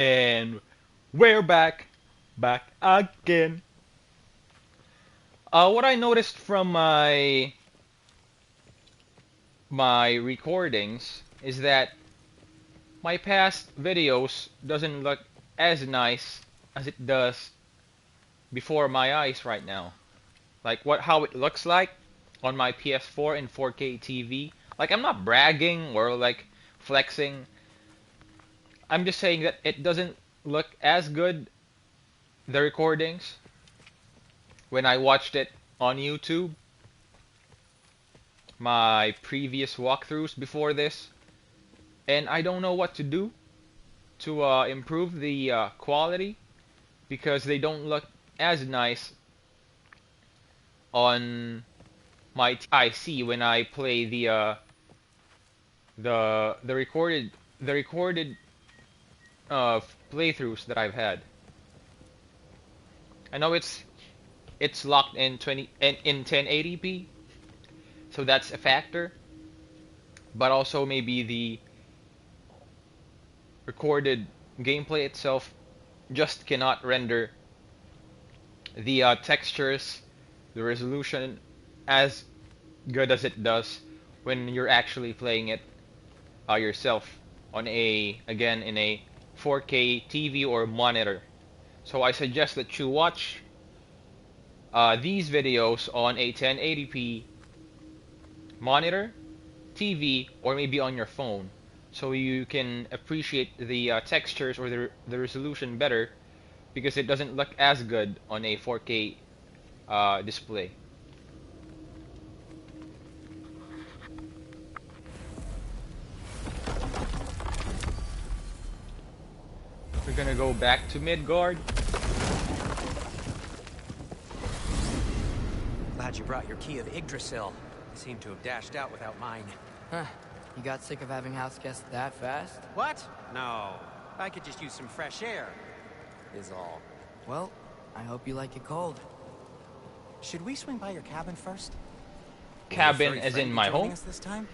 And we're back again. What I noticed from my recordings is that my past videos doesn't look as nice as it does before my eyes right now. Like how it looks like on my PS4 in 4K TV. Like I'm not bragging or like flexing. I'm just saying that it doesn't look as good, the recordings, when I watched it on YouTube, my previous walkthroughs before this, and I don't know what to do to improve the quality because they don't look as nice on my IC when I play the recorded playthroughs that I've had. I know it's locked in 1080p, so that's a factor, but also maybe the recorded gameplay itself just cannot render the textures, the resolution as good as it does when you're actually playing it yourself on again in a 4K TV or monitor. So I suggest that you watch these videos on a 1080p monitor, TV, or maybe on your phone, so you can appreciate the textures or the resolution better because it doesn't look as good on a 4K display. We're gonna go back to Midgard. Glad you brought your key of Yggdrasil. You seem to have dashed out without mine. Huh. You got sick of having house guests that fast? What? No. I could just use some fresh air, is all. Well, I hope you like it cold. Should we swing by your cabin first? Cabin as in my home? Us this time?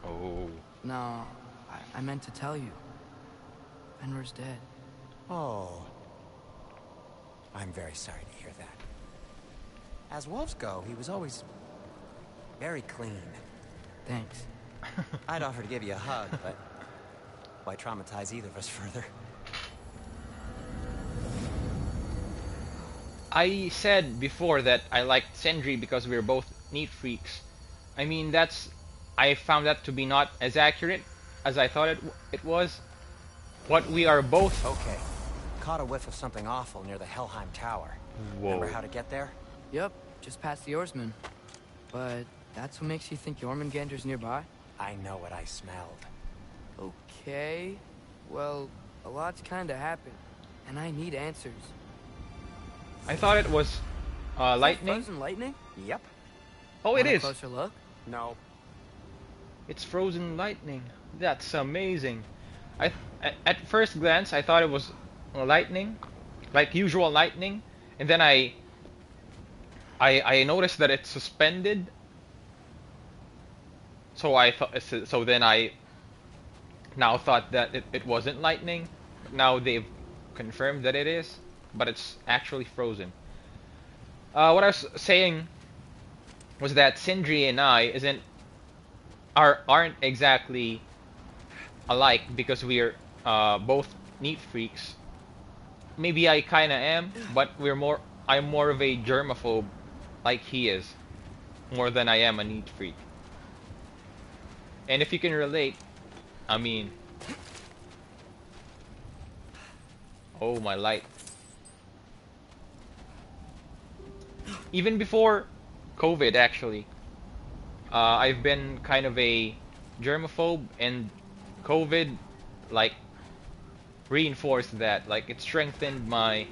Oh. No. I meant to tell you. Fenrir's dead. Oh. I'm very sorry to hear that. As wolves go, he was always very clean. Thanks. I'd offer to give you a hug, but why traumatize either of us further? I said before that I liked Sindri because we're both neat freaks. I mean, I found that to be not as accurate as I thought it was. What we are both... Okay. Caught a whiff of something awful near the Helheim Tower. Whoa. Remember how to get there? Yep, just past the oarsman. But that's what makes you think Jormungandr's nearby? I know what I smelled. Okay. Well, a lot's kinda happened, and I need answers. I thought it was lightning. Frozen lightning? Yep. Oh, it Want a is. closer look? No. It's frozen lightning. That's amazing. At first glance, I thought it was lightning, like usual lightning, and then I noticed that it's suspended. So then I now thought that it wasn't lightning. Now they've confirmed that it is, but it's actually frozen. What I was saying was that Sindri and I aren't exactly alike because we're both neat freaks. Maybe I kinda am, but I'm more of a germaphobe, like he is, more than I am a neat freak. And if you can relate, I mean, oh my light. Even before COVID, actually, I've been kind of a germaphobe, and COVID, like, reinforced that. Like, it strengthened my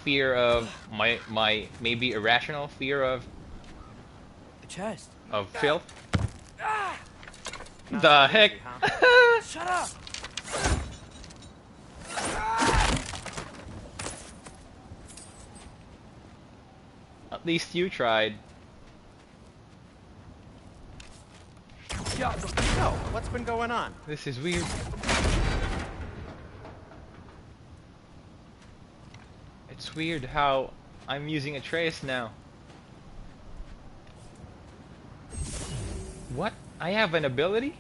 fear of my maybe irrational fear of The chest. filth. Not The so heck? easy, huh? Shut up! At least you tried. Yo, what's been going on? This is weird. It's weird how I'm using Atreus now. What? I have an ability?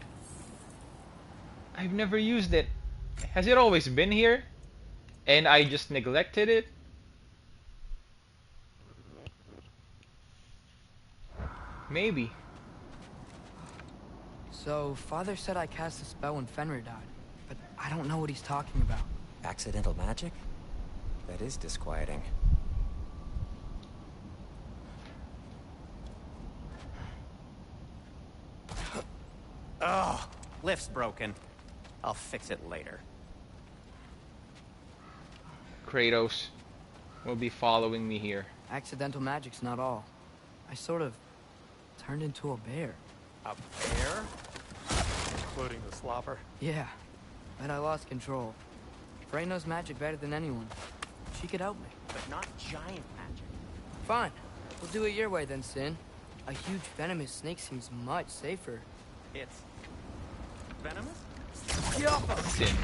I've never used it. Has it always been here? And I just neglected it? Maybe. So, Father said I cast a spell when Fenrir died, but I don't know what he's talking about. Accidental magic? That is disquieting. Oh, lift's broken. I'll fix it later. Kratos will be following me here. Accidental magic's not all. I sort of turned into a bear. A bear? Including the slobber? Yeah, but I lost control. Freya knows magic better than anyone. She could help me. But not giant magic. Fine. We'll do it your way then, Sin. A huge venomous snake seems much safer. It's venomous? Sin.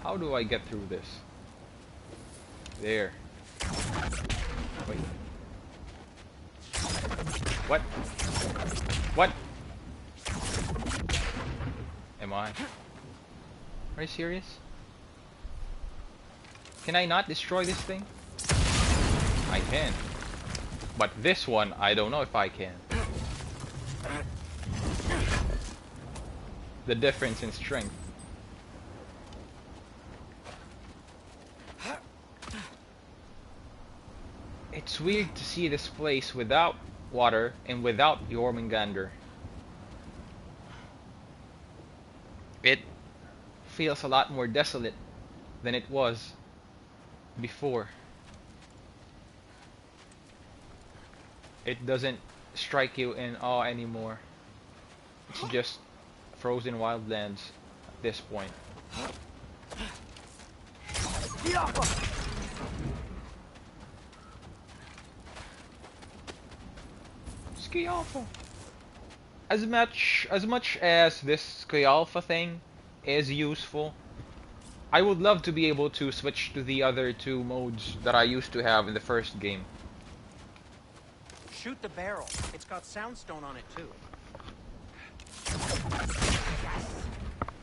How do I get through this? There. Wait. What? What? Am I? Are you serious? Can I not destroy this thing? I can. But this one, I don't know if I can. The difference in strength. It's weird to see this place without water and without Jormungandr. It feels a lot more desolate than it was before. It doesn't strike you in awe anymore. It's just frozen wildlands at this point. Ski Alpha. As much as this Ski Alpha thing is useful, I would love to be able to switch to the other two modes that I used to have in the first game. Shoot the barrel. It's got soundstone on it too.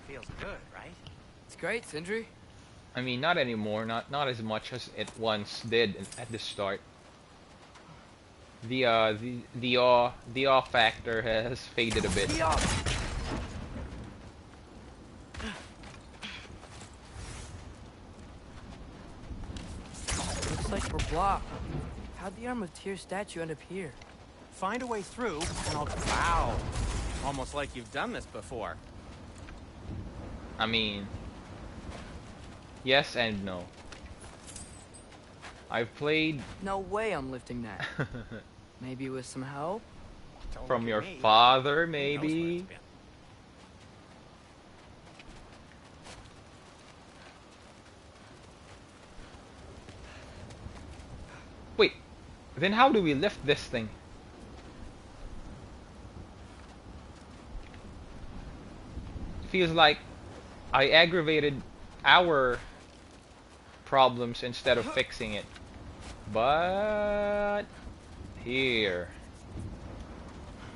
Feels good, right? It's great, Sindri. I mean, not anymore. Not as much as it once did at the start. The awe factor has faded a bit. Looks like we're blocked. How'd the Arm of Tears statue end up here? Find a way through, and I'll... Wow. Almost like you've done this before. I mean, yes and no. I've played No way I'm lifting that. Maybe with some help? Don't from look your at me. father, Who knows where maybe. it's been. Wait, then how do we lift this thing? Feels like I aggravated our problems instead of fixing it. But here.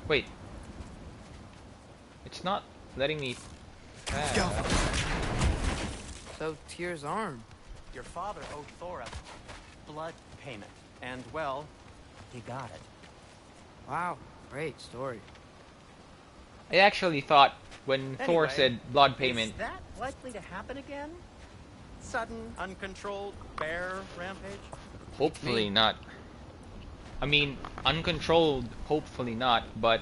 Wait. It's not letting me pass. So, Tyr's arm. Your father owed Thor a blood payment. And, well, he got it. Wow, great story. I actually thought when Thor Anyway, said blood payment, Is that likely to happen again? Sudden, uncontrolled bear rampage? hopefully not. I mean, uncontrolled, hopefully not, but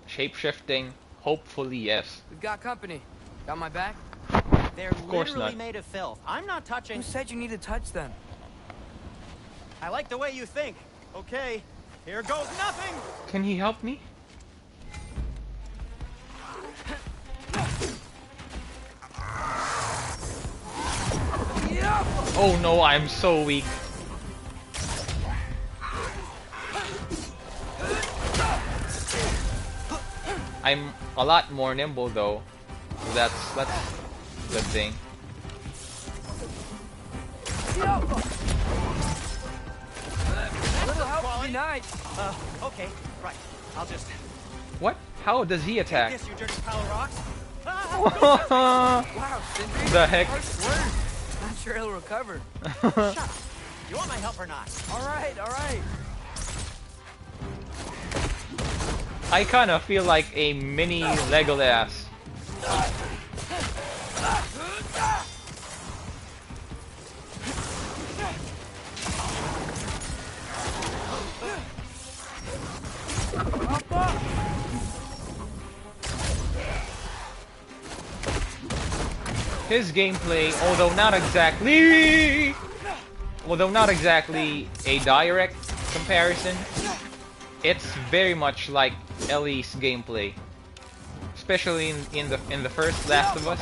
shape-shifting, hopefully yes. We've got company. Got my back? They're course literally not. made of filth. I'm not touching... Who said you need to touch them? I like the way you think. Okay, here goes nothing! Can he help me? Oh no, I'm so weak. I'm a lot more nimble though. That's good thing. A little help would be nice. Okay, right. I'll just... What? How does he attack? Take this, you dirty pile of rocks. Wow, Sindri. The heck? Harsh words. Not sure he'll recover. Shut up. You want my help or not? All right, all right. I kind of feel like a mini Legolas. His gameplay, although not exactly a direct comparison, it's very much like Ellie's gameplay, especially in the first Last of Us.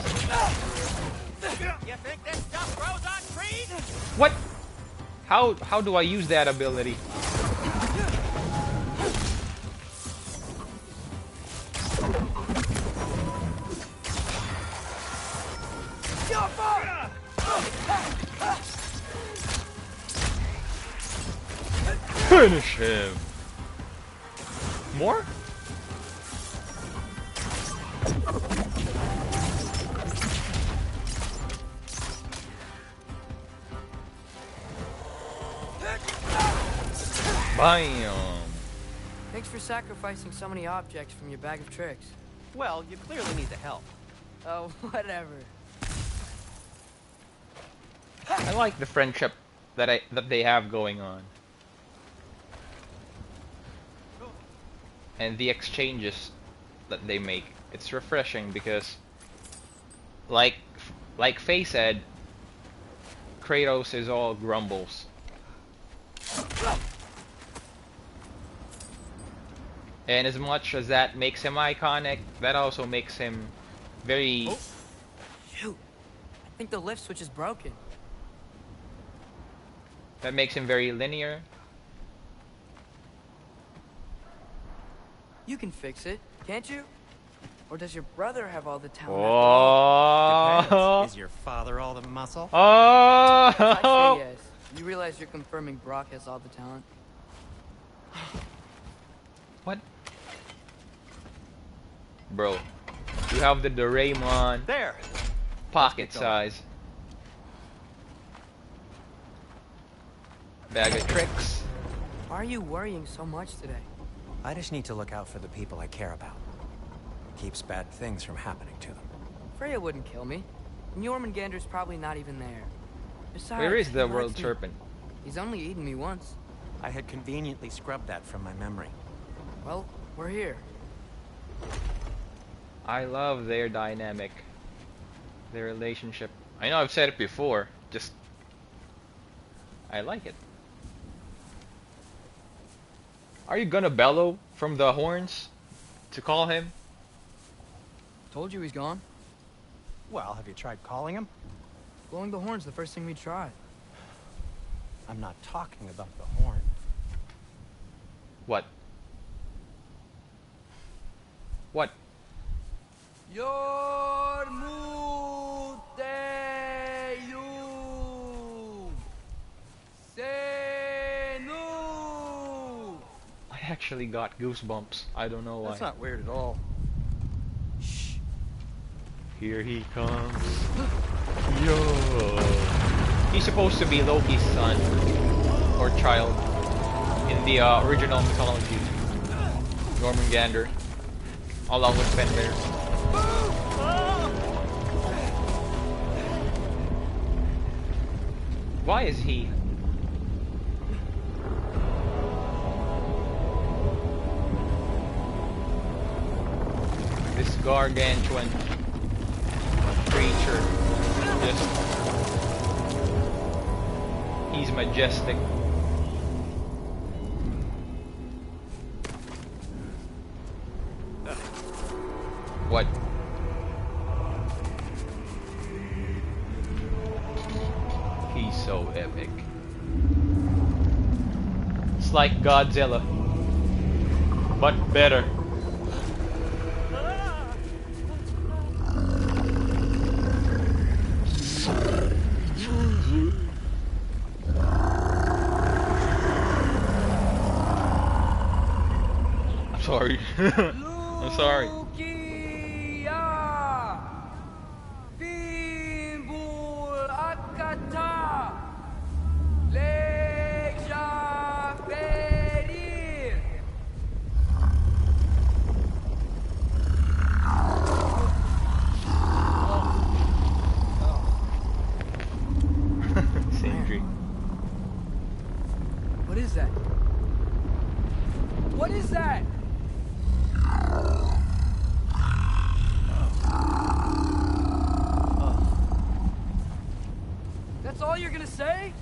You think this stuff grows on trees? What? How do I use that ability? Finish him. More? Bam. Thanks for sacrificing so many objects from your bag of tricks. Well, you clearly need the help. Oh, whatever. I like the friendship that they have going on. And the exchanges that they make. It's refreshing because like Faye said, Kratos is all grumbles. And as much as that makes him iconic, that also makes him very... Oh. Shoot. I think the lift switch is broken. That makes him very linear. You can fix it, can't you? Or does your brother have all the talent? Oh. Is your father all the muscle? I'd Oh. say yes. You realize you're confirming Brock has all the talent? What? Bro, you have the Doraemon There. pocket size bag of tricks. Why are you worrying so much today? I just need to look out for the people I care about. Keeps bad things from happening to them. Freya wouldn't kill me. And Jormungandr's probably not even there. Besides, Where is the he world likes me. serpent? He's only eaten me once. I had conveniently scrubbed that from my memory. Well, we're here. I love their dynamic, their relationship. I know I've said it before, just I like it. Are you gonna bellow from the horns to call him? Told you he's gone. Well, have you tried calling him? Blowing the horn's the first thing we tried. I'm not talking about the horn. What? What? I actually got goosebumps. I don't know why. That's not weird at all. Shh. Here he comes. Yo. He's supposed to be Loki's son or child in the original mythology. Jormungandr, along with Fenrir. Why is he? This gargantuan creature, he's majestic. What? He's so epic. It's like Godzilla, but better. sorry. I'm sorry. Lukia Fimbul Akata Leja Perir. Sindri. What is that? What is that? That's all you're gonna say?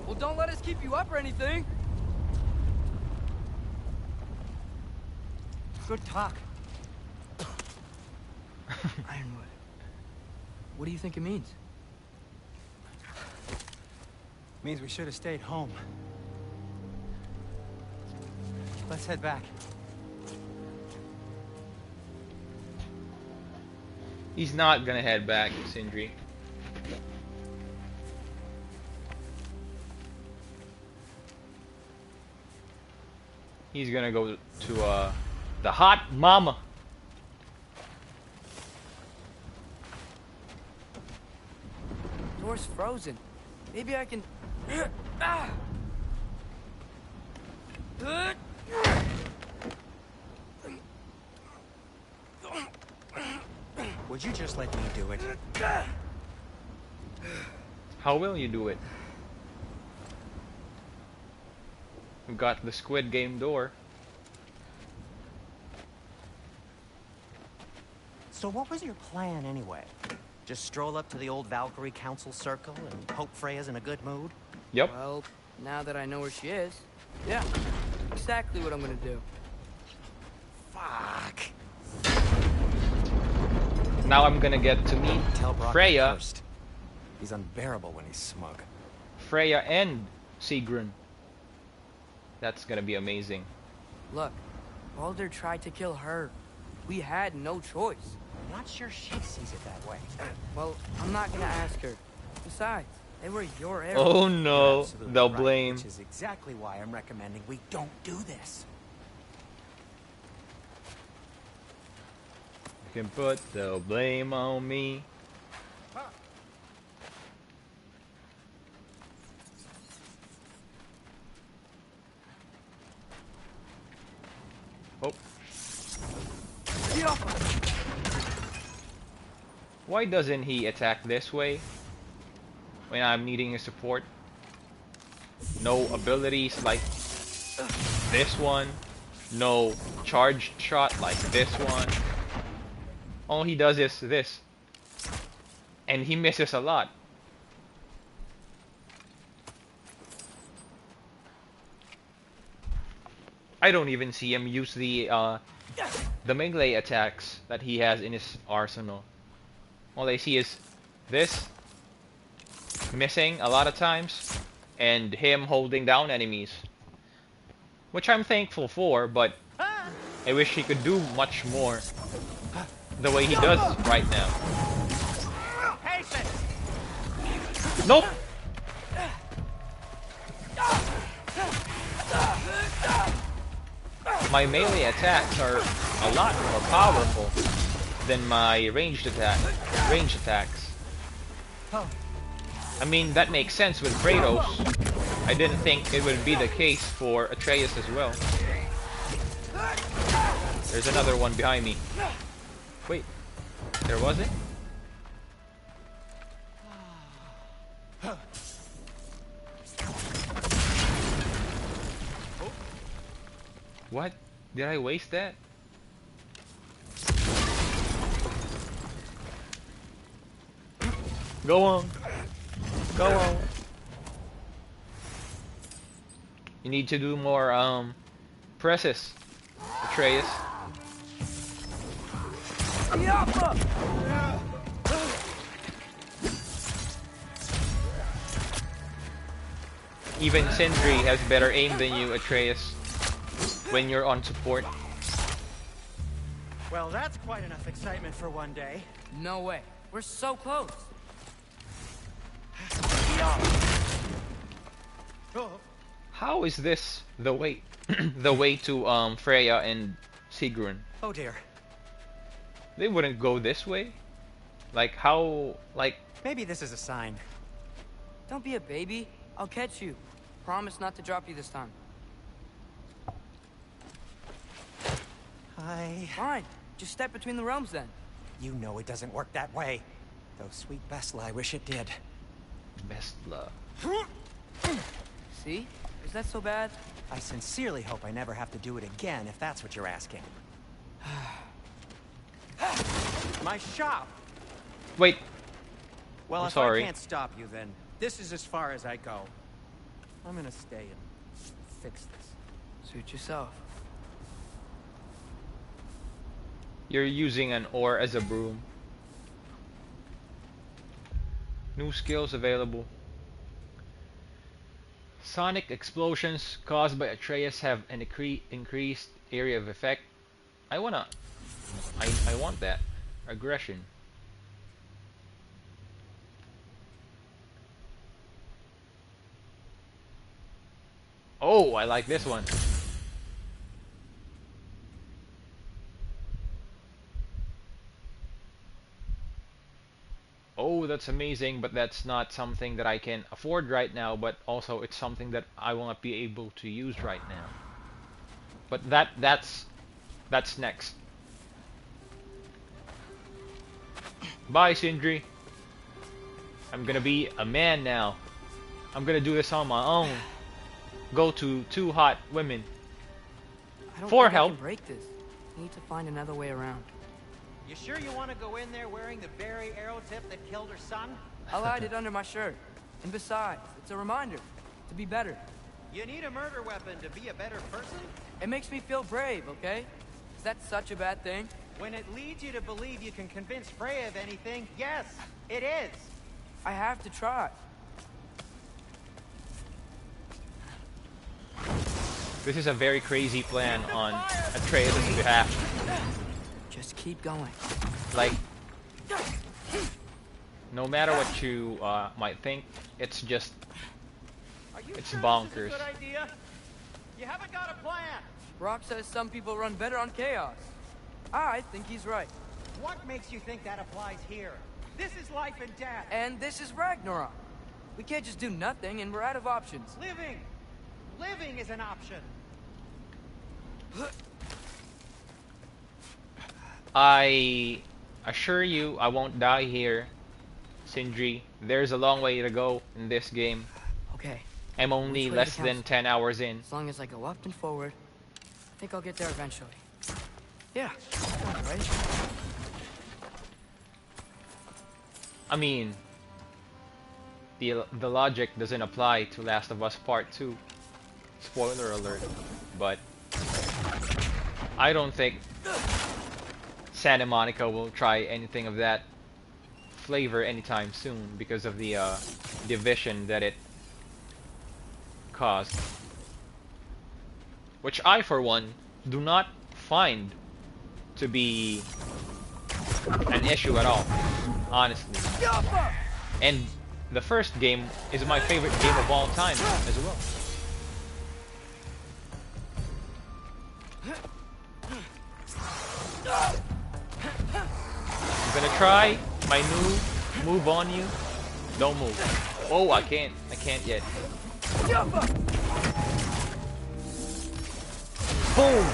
Well, don't let us keep you up or anything. Good talk. Ironwood. What do you think it means? Means we should have stayed home. Let's head back. He's not gonna head back, Sindri. He's gonna go to the hot mama. Door's frozen. Maybe I can... Ah! Would you just let me do it? How will you do it? We've got the Squid Game door. So what was your plan anyway? Just stroll up to the old Valkyrie Council Circle and hope Freya's in a good mood? Yep. Well, now that I know where she is, yeah, exactly what I'm gonna do. Fuck. Now I'm gonna get to meet Tell Brock Freya. first. He's unbearable when he's smug. Freya and Sigrun. That's gonna be amazing. Look, Baldur tried to kill her. We had no choice. I'm not sure she sees it that way. Well, I'm not gonna ask her. Besides, they were your heirs. Oh You're no, absolutely they'll right, blame. Which is exactly why I'm recommending we don't do this. You can put the blame on me. Oh. Why doesn't he attack this way when I'm needing his support? No abilities like this one. No charged shot like this one. All he does is this. And he misses a lot. I don't even see him use the melee attacks that he has in his arsenal. All I see is this missing a lot of times and him holding down enemies, which I'm thankful for, but I wish he could do much more the way he does right now. Nope. My melee attacks are a lot more powerful than my ranged attacks. I mean, that makes sense with Kratos. I didn't think it would be the case for Atreus as well. There's another one behind me. Wait, there wasn't? What? Did I waste that? Go on. Go on. You need to do more presses, Atreus. Even Sindri has better aim than you, Atreus, when you're on support. Well, that's quite enough excitement for one day. No way. We're so close. How is this the way the way to Freya and Sigrun? Oh dear. They wouldn't go this way. Like how like Maybe this is a sign. Don't be a baby. I'll catch you. Promise not to drop you this time. Fine. Just step between the realms then. You know it doesn't work that way. Though sweet Bessla, I wish it did. best love. See? Is that so bad? I sincerely hope I never have to do it again, if that's what you're asking. My shop! Wait. Well, I'm if sorry. I can't stop you, then this is as far as I go. I'm gonna stay and fix this. Suit yourself. You're using an oar as a broom. New skills available. Sonic explosions caused by Atreus have an increased area of effect. I want that. Aggression. Oh, I like this one. Oh, that's amazing, but that's not something that I can afford right now, but also it's something that I will not be able to use right now. But that's next. Bye, Sindri. I'm gonna be a man now. I'm gonna do this on my own. Go to 2 hot women. I don't For think I help. can break this. Need to find another way around. You sure you want to go in there wearing the very arrow tip that killed her son? I'll hide it under my shirt. And besides, it's a reminder to be better. You need a murder weapon to be a better person? It makes me feel brave, okay? Is that such a bad thing? When it leads you to believe you can convince Freya of anything, yes, it is. I have to try. This is a very crazy plan on Atreus' behalf. Just keep going. Like, no matter what you might think, it's just, it's bonkers. Good idea? You haven't got a plan. Brock says some people run better on chaos. I think he's right. What makes you think that applies here? This is life and death. And this is Ragnarok. We can't just do nothing and we're out of options. Living is an option. I assure you I won't die here, Sindri. There's a long way to go in this game. Okay. I'm only Which way less to than count? 10 hours in. As long as I go up and forward, I think I'll get there eventually. Yeah, sounds right. I mean, the logic doesn't apply to Last of Us Part 2. Spoiler alert. But I don't think Santa Monica will try anything of that flavor anytime soon because of the division that it caused. Which I, for one, do not find to be an issue at all, honestly. And the first game is my favorite game of all time as well. I'm gonna try my new move on you. Don't move. Oh, I can't yet. Boom!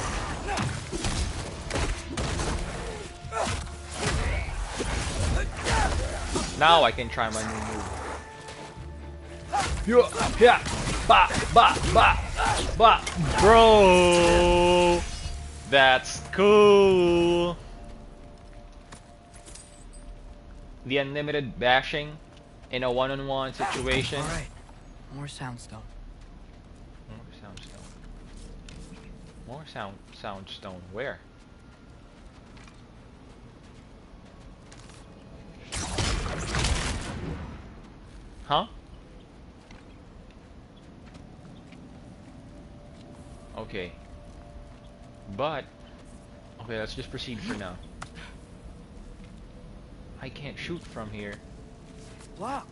Now I can try my new move. Yeah, ba, ba, ba, ba, bro. That's cool. The unlimited bashing in a one-on-one situation. All right, more soundstone. More soundstone. More soundstone. Where? Huh? Okay. But okay, let's just proceed for now. I can't shoot from here. Block.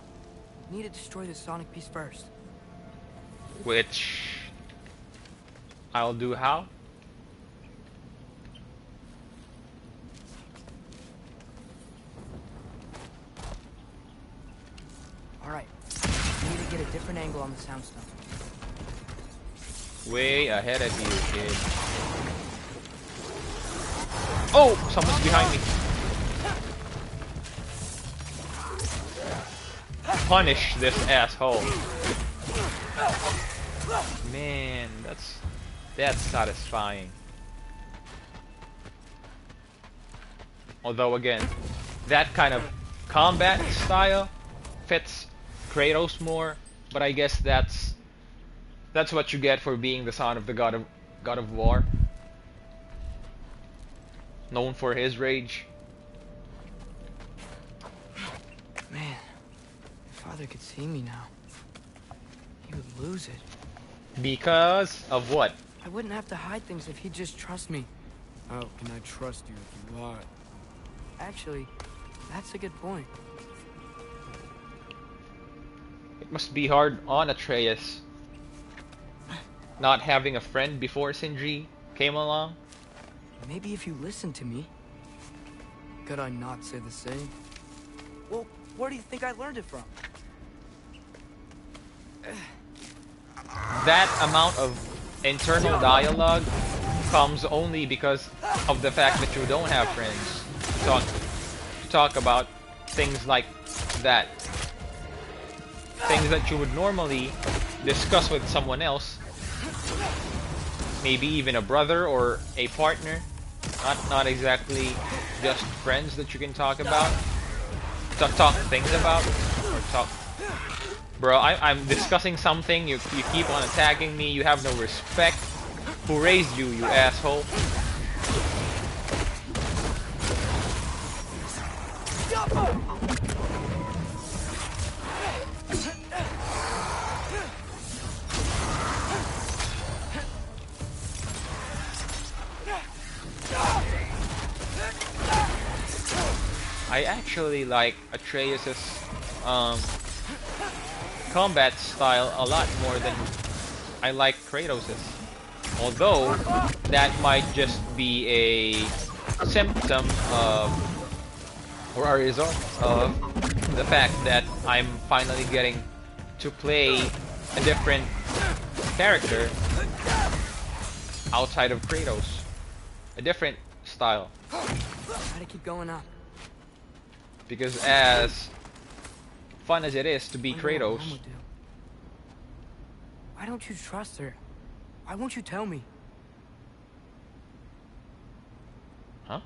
Need to destroy the sonic piece first. Which I'll do how? Alright. I need to get a different angle on the soundstone. Way ahead of you, kid. Oh! Someone's behind me. Punish this asshole. Man, that's satisfying. Although again, that kind of combat style fits Kratos more, but I guess that's what you get for being the son of the god of war. Known for his rage. Man, if Father could see me now, he would lose it. Because of what? I wouldn't have to hide things if he'd just trust me. How can I trust you if you lie? Actually, that's a good point. It must be hard on Atreus not having a friend before Sindri came along. Maybe if you listened to me. Could I not say the same? Well, where do you think I learned it from? That amount of internal dialogue comes only because of the fact that you don't have friends to talk about things like that. Things that you would normally discuss with someone else. Maybe even a brother or a partner. Not exactly just friends that you can talk about. Talk things about. Or talk. Bro, I'm discussing something, you keep on attacking me, you have no respect. Who raised you, you asshole? I actually like Atreus's combat style a lot more than I like Kratos's. Although that might just be a symptom of, or a result of, the fact that I'm finally getting to play a different character outside of Kratos. A different style. Gotta keep going up. Because as fun as it is to be Wonder what Kratos, Mom would do. Why don't you trust her? Why won't you tell me? huh?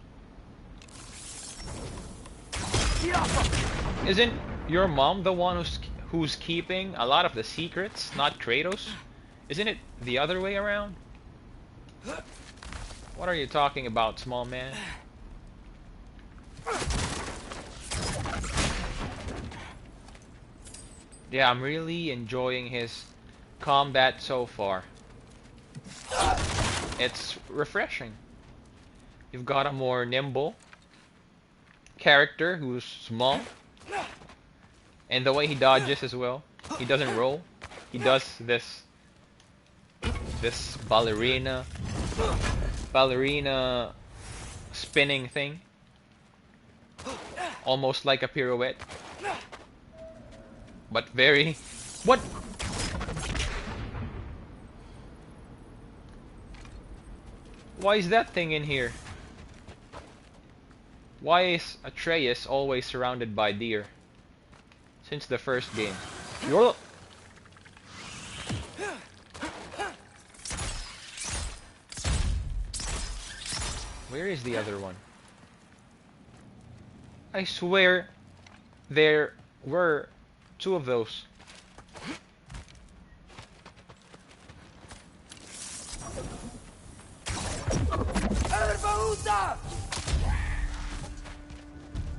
Isn't your mom the one who's keeping a lot of the secrets, not Kratos? Isn't it the other way around? What are you talking about, small man? Yeah, I'm really enjoying his combat so far. It's refreshing. You've got a more nimble character who's small. And the way he dodges as well. He doesn't roll. He does this ballerina spinning thing. Almost like a pirouette. But very... What? Why is that thing in here? Why is Atreus always surrounded by deer? Since the first game. You're... Where is the other one? I swear there were two of those.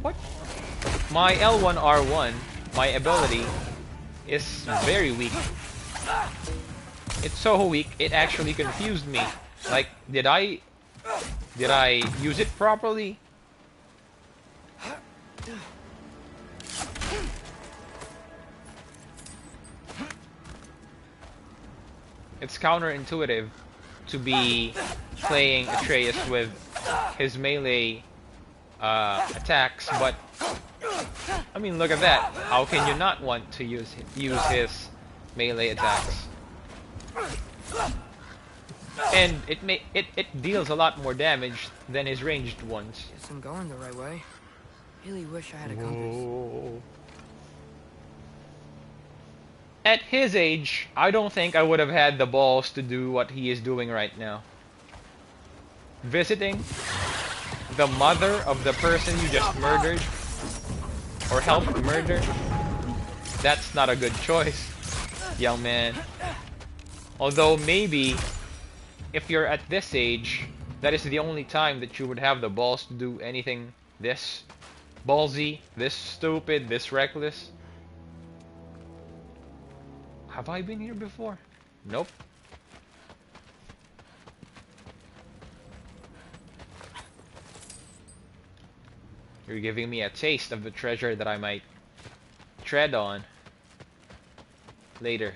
What? My L1R1, my ability, is very weak. It's so weak, it actually confused me. Like, did I use it properly? It's counterintuitive to be playing Atreus with his melee attacks, but I mean, look at that. How can you not want to use his melee attacks? And it deals a lot more damage than his ranged ones. Guess I'm going the right way. Really wish I had a compass. Whoa. At his age, I don't think I would have had the balls to do what he is doing right now. Visiting the mother of the person you just murdered or helped murder. That's not a good choice, young man. Although maybe if you're at this age, that is the only time that you would have the balls to do anything this ballsy, this stupid, this reckless. Have I been here before? Nope. You're giving me a taste of the treasure that I might tread on later.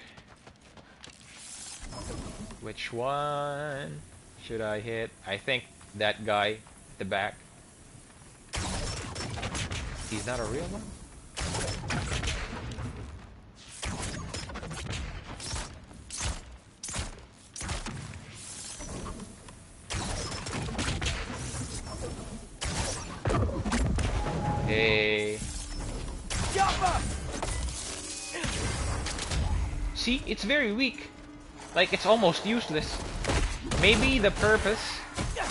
Which one should I hit? I think that guy at the back. He's not a real one? Hey. See, it's very weak. Like, it's almost useless. Maybe the purpose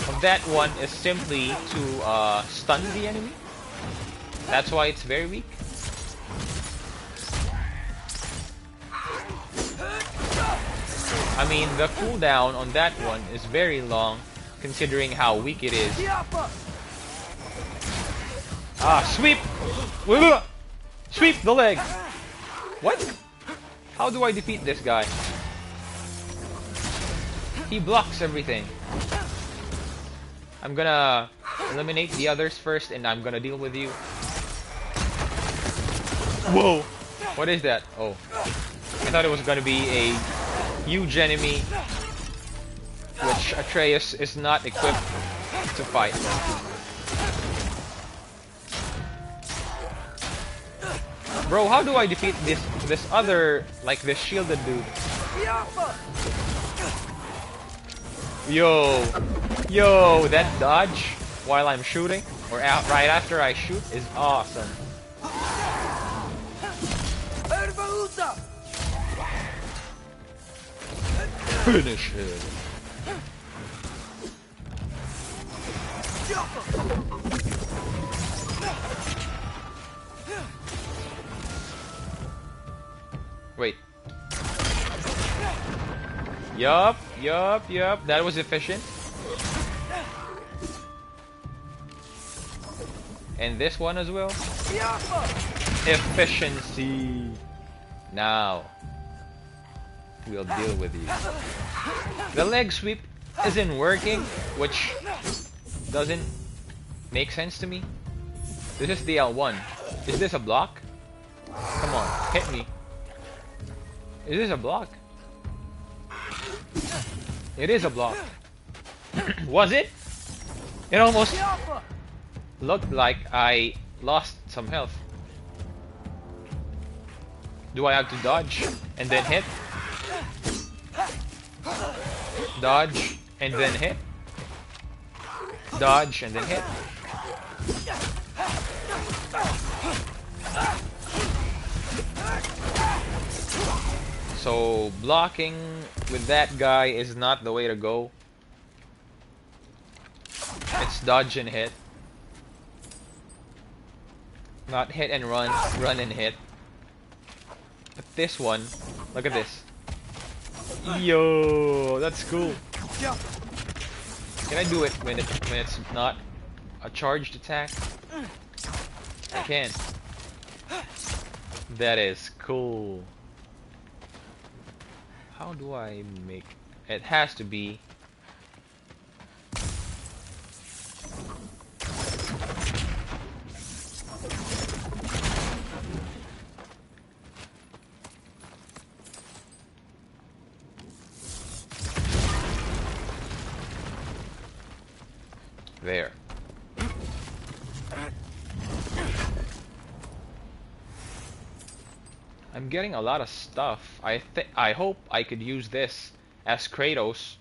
of that one is simply to stun the enemy. That's why it's very weak. I mean, the cooldown on that one is very long, considering how weak it is. Ah, sweep! Sweep the leg! What? How do I defeat this guy? He blocks everything. I'm gonna eliminate the others first, and I'm gonna deal with you. Whoa! What is that? Oh. I thought it was gonna be a huge enemy, which Atreus is not equipped to fight. Bro, how do I defeat this other, like, this shielded dude? Yo, that dodge while I'm shooting, or right after I shoot, is awesome. Finish it. Wait. Yup. That was efficient. And this one as well. Efficiency. Now we'll deal with you. The leg sweep isn't working, which doesn't make sense to me. This is the L1. Is this a block? Come on, hit me. Is this a block? It is a block. Was it? It almost looked like I lost some health. Do I have to dodge and then hit? Dodge and then hit? Dodge and then hit? So blocking with that guy is not the way to go. It's dodge and hit. Not hit and run, run and hit. But this one, look at this. Yo, that's cool. Can I do it when it's not a charged attack? I can. That is cool. How do I make it? Has to be There. I'm getting a lot of stuff. I hope I could use this as Kratos.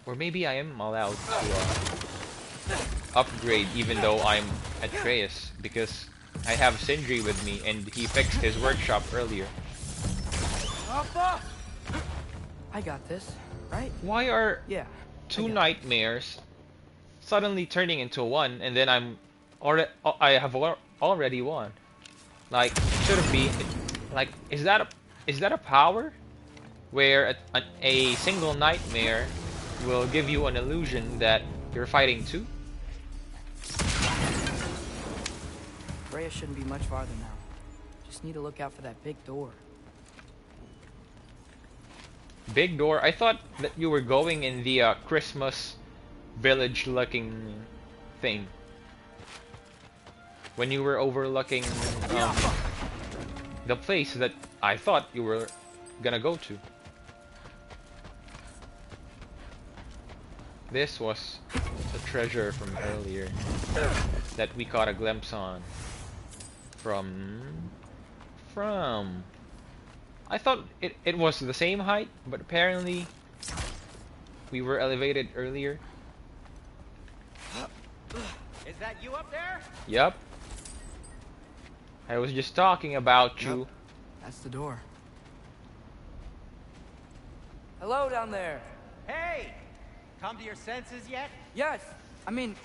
Or maybe I am allowed to upgrade even though I'm Atreus, because I have Sindri with me and he fixed his workshop earlier. I got this, right? Why are Yeah. two nightmares suddenly turning into one, and then I have already won? Like, it shouldn't be. Like, is that a power where a single nightmare will give you an illusion that you're fighting two? Freya shouldn't be much farther now. Just need to look out for that big door. Big door? I thought that you were going in the Christmas village looking thing. When you were overlooking the place that I thought you were gonna go to. This was the treasure from earlier that we caught a glimpse on. From I thought it was the same height, but apparently we were elevated earlier. Is that you up there? Yup. I was just talking about you. Yep. That's the door. Hello down there. Hey! Come to your senses yet? Yes. I mean,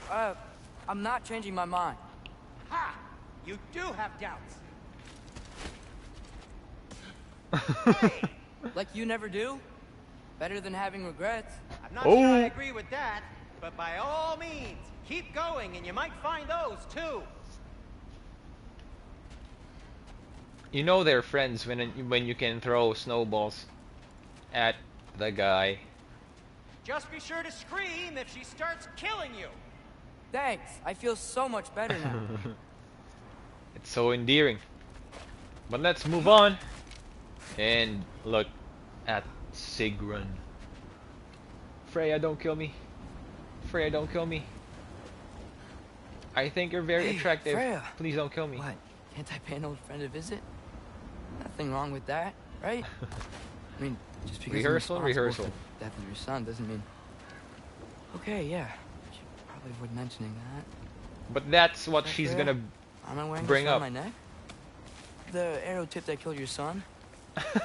I'm not changing my mind. Ha! You do have doubts. Hey! Like you never do? Better than having regrets. I'm not sure I agree with that, but by all means, keep going and you might find those too. You know they're friends when you can throw snowballs at the guy. Just be sure to scream if she starts killing you. Thanks. I feel so much better now. It's so endearing. But let's move on and look at Sigrun. Freya, don't kill me. Freya, don't kill me. I think you're very attractive. Freya. Please don't kill me. What? Can't I pay an old friend a visit? Nothing wrong with that, right? I mean, just because Rehearsal, I'm responsible rehearsal. for the death of your son doesn't mean... Okay, yeah. She probably avoid mentioning that. But that's what she's Freya? gonna Am I wearing bring this up. around my neck? The arrow tip that killed your son?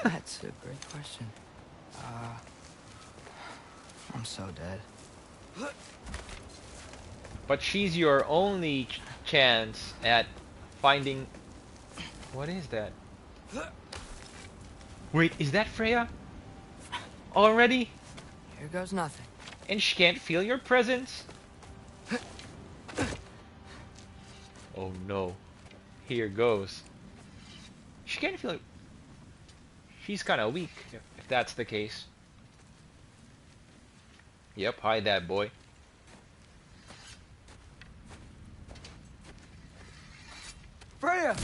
That's a great question. I'm so dead. But she's your only chance at finding... What is that? Wait, is that Freya? Already? Here goes nothing. And she can't feel your presence? Oh no. Here goes. She can't feel it. She's kinda weak, if that's the case. Yep, hide that boy. Freya!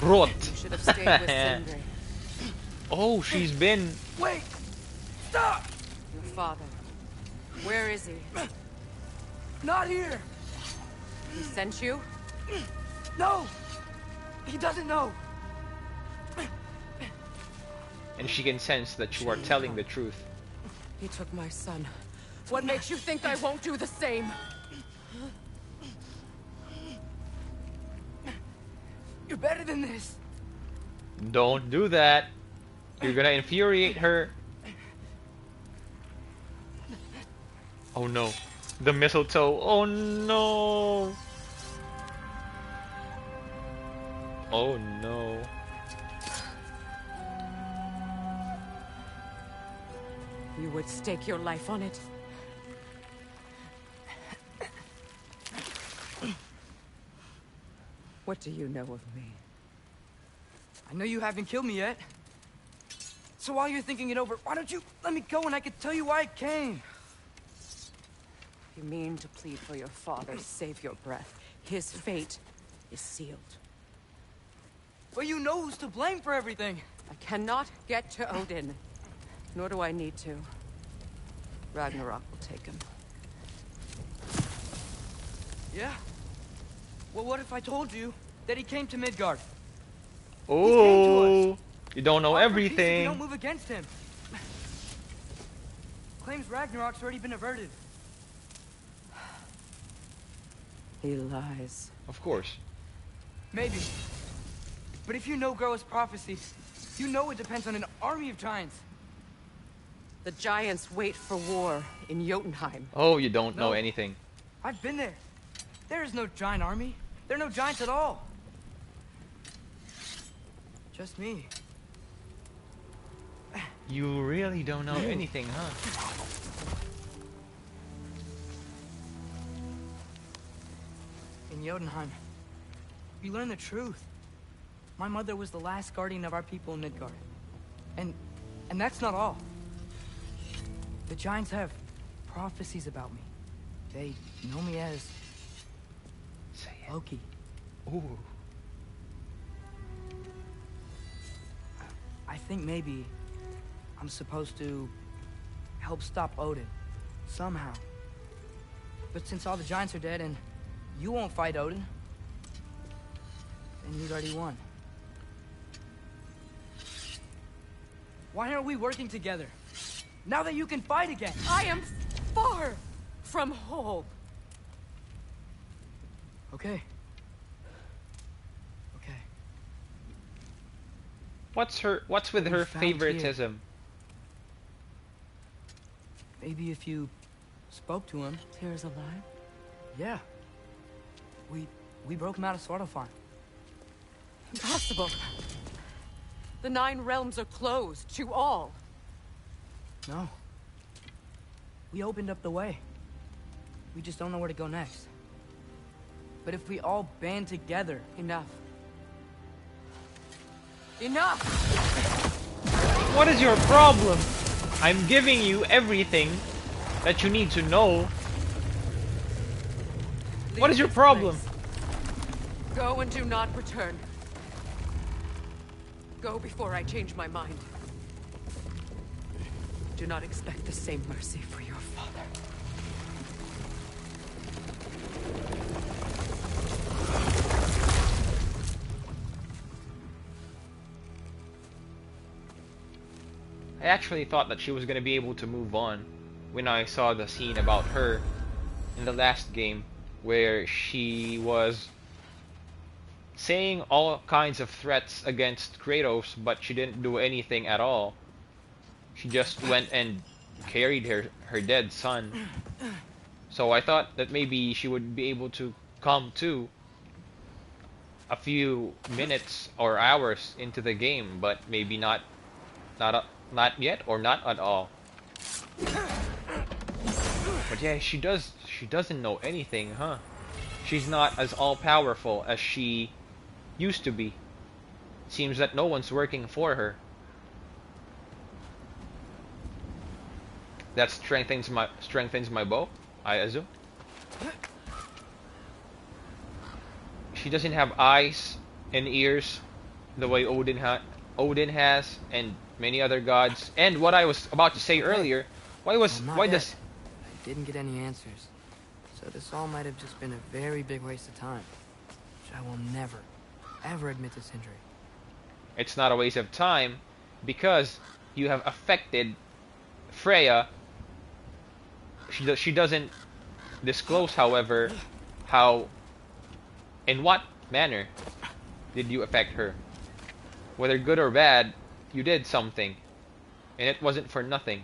Rot! You should have stayed with Sindri. Oh, she's been... Wait! Stop! Your father. Where is he? Not here! He sent you? No! He doesn't know! And she can sense that you are telling the truth. He took my son. What makes you think I won't do the same? You're better than this! Don't do that. You're gonna infuriate her. Oh no. The mistletoe. Oh no. Oh no. You would stake your life on it? What do you know of me? I know you haven't killed me yet. So while you're thinking it over, why don't you let me go and I can tell you why I came? You mean to plead for your father, save your breath. His fate is sealed. Well, you know who's to blame for everything. I cannot get to Odin. Nor do I need to. Ragnarok will take him. Yeah? Well, what if I told you that he came to Midgard? Oh, you don't know Offer peace if we everything. don't move against him. Claims Ragnarok's already been averted. He lies. Of course. Maybe. But if you know Groa's prophecy, you know it depends on an army of giants. The giants wait for war in Jotunheim. Oh, you don't know No. anything. I've been there. There is no giant army. There are no giants at all. Just me. You really don't know anything, huh? In Jotunheim, you learn the truth. My mother was the last guardian of our people in Midgard. And that's not all. The giants have prophecies about me. They know me as Say it. Loki. Ooh. I think maybe I'm supposed to help stop Odin, somehow. But since all the giants are dead and you won't fight Odin, then he's already won. Why aren't we working together? Now that you can fight again! I am far from home. Okay. Okay. What's with her We found here. favoritism? Maybe if you spoke to him. Tyr's alive? Yeah. We broke him out of Svartalfheim. Impossible. The 9 realms are closed to all. No. We opened up the way. We just don't know where to go next. But if we all band together... Enough. Enough! What is your problem? I'm giving you everything that you need to know. What is your Leave this problem? place. Go and do not return. Go before I change my mind. Do not expect the same mercy for your father. I actually thought that she was gonna be able to move on when I saw the scene about her in the last game where she was saying all kinds of threats against Kratos, but she didn't do anything at all. She just went and carried her dead son. So I thought that maybe she would be able to come to a few minutes or hours into the game, but maybe not yet, or not at all. But yeah, she doesn't know anything, huh? She's not as all-powerful as she used to be. Seems that no one's working for her. That strengthens my bow, I assume. She doesn't have eyes and ears the way Odin has, and many other gods. And what I was about to say earlier, I'm not why dead. does I didn't get any answers. So this all might have just been a very big waste of time. Which I will never, ever admit this injury. it's not a waste of time, because you have affected Freya. She doesn't disclose, however, in what manner did you affect her. Whether good or bad, you did something, and it wasn't for nothing.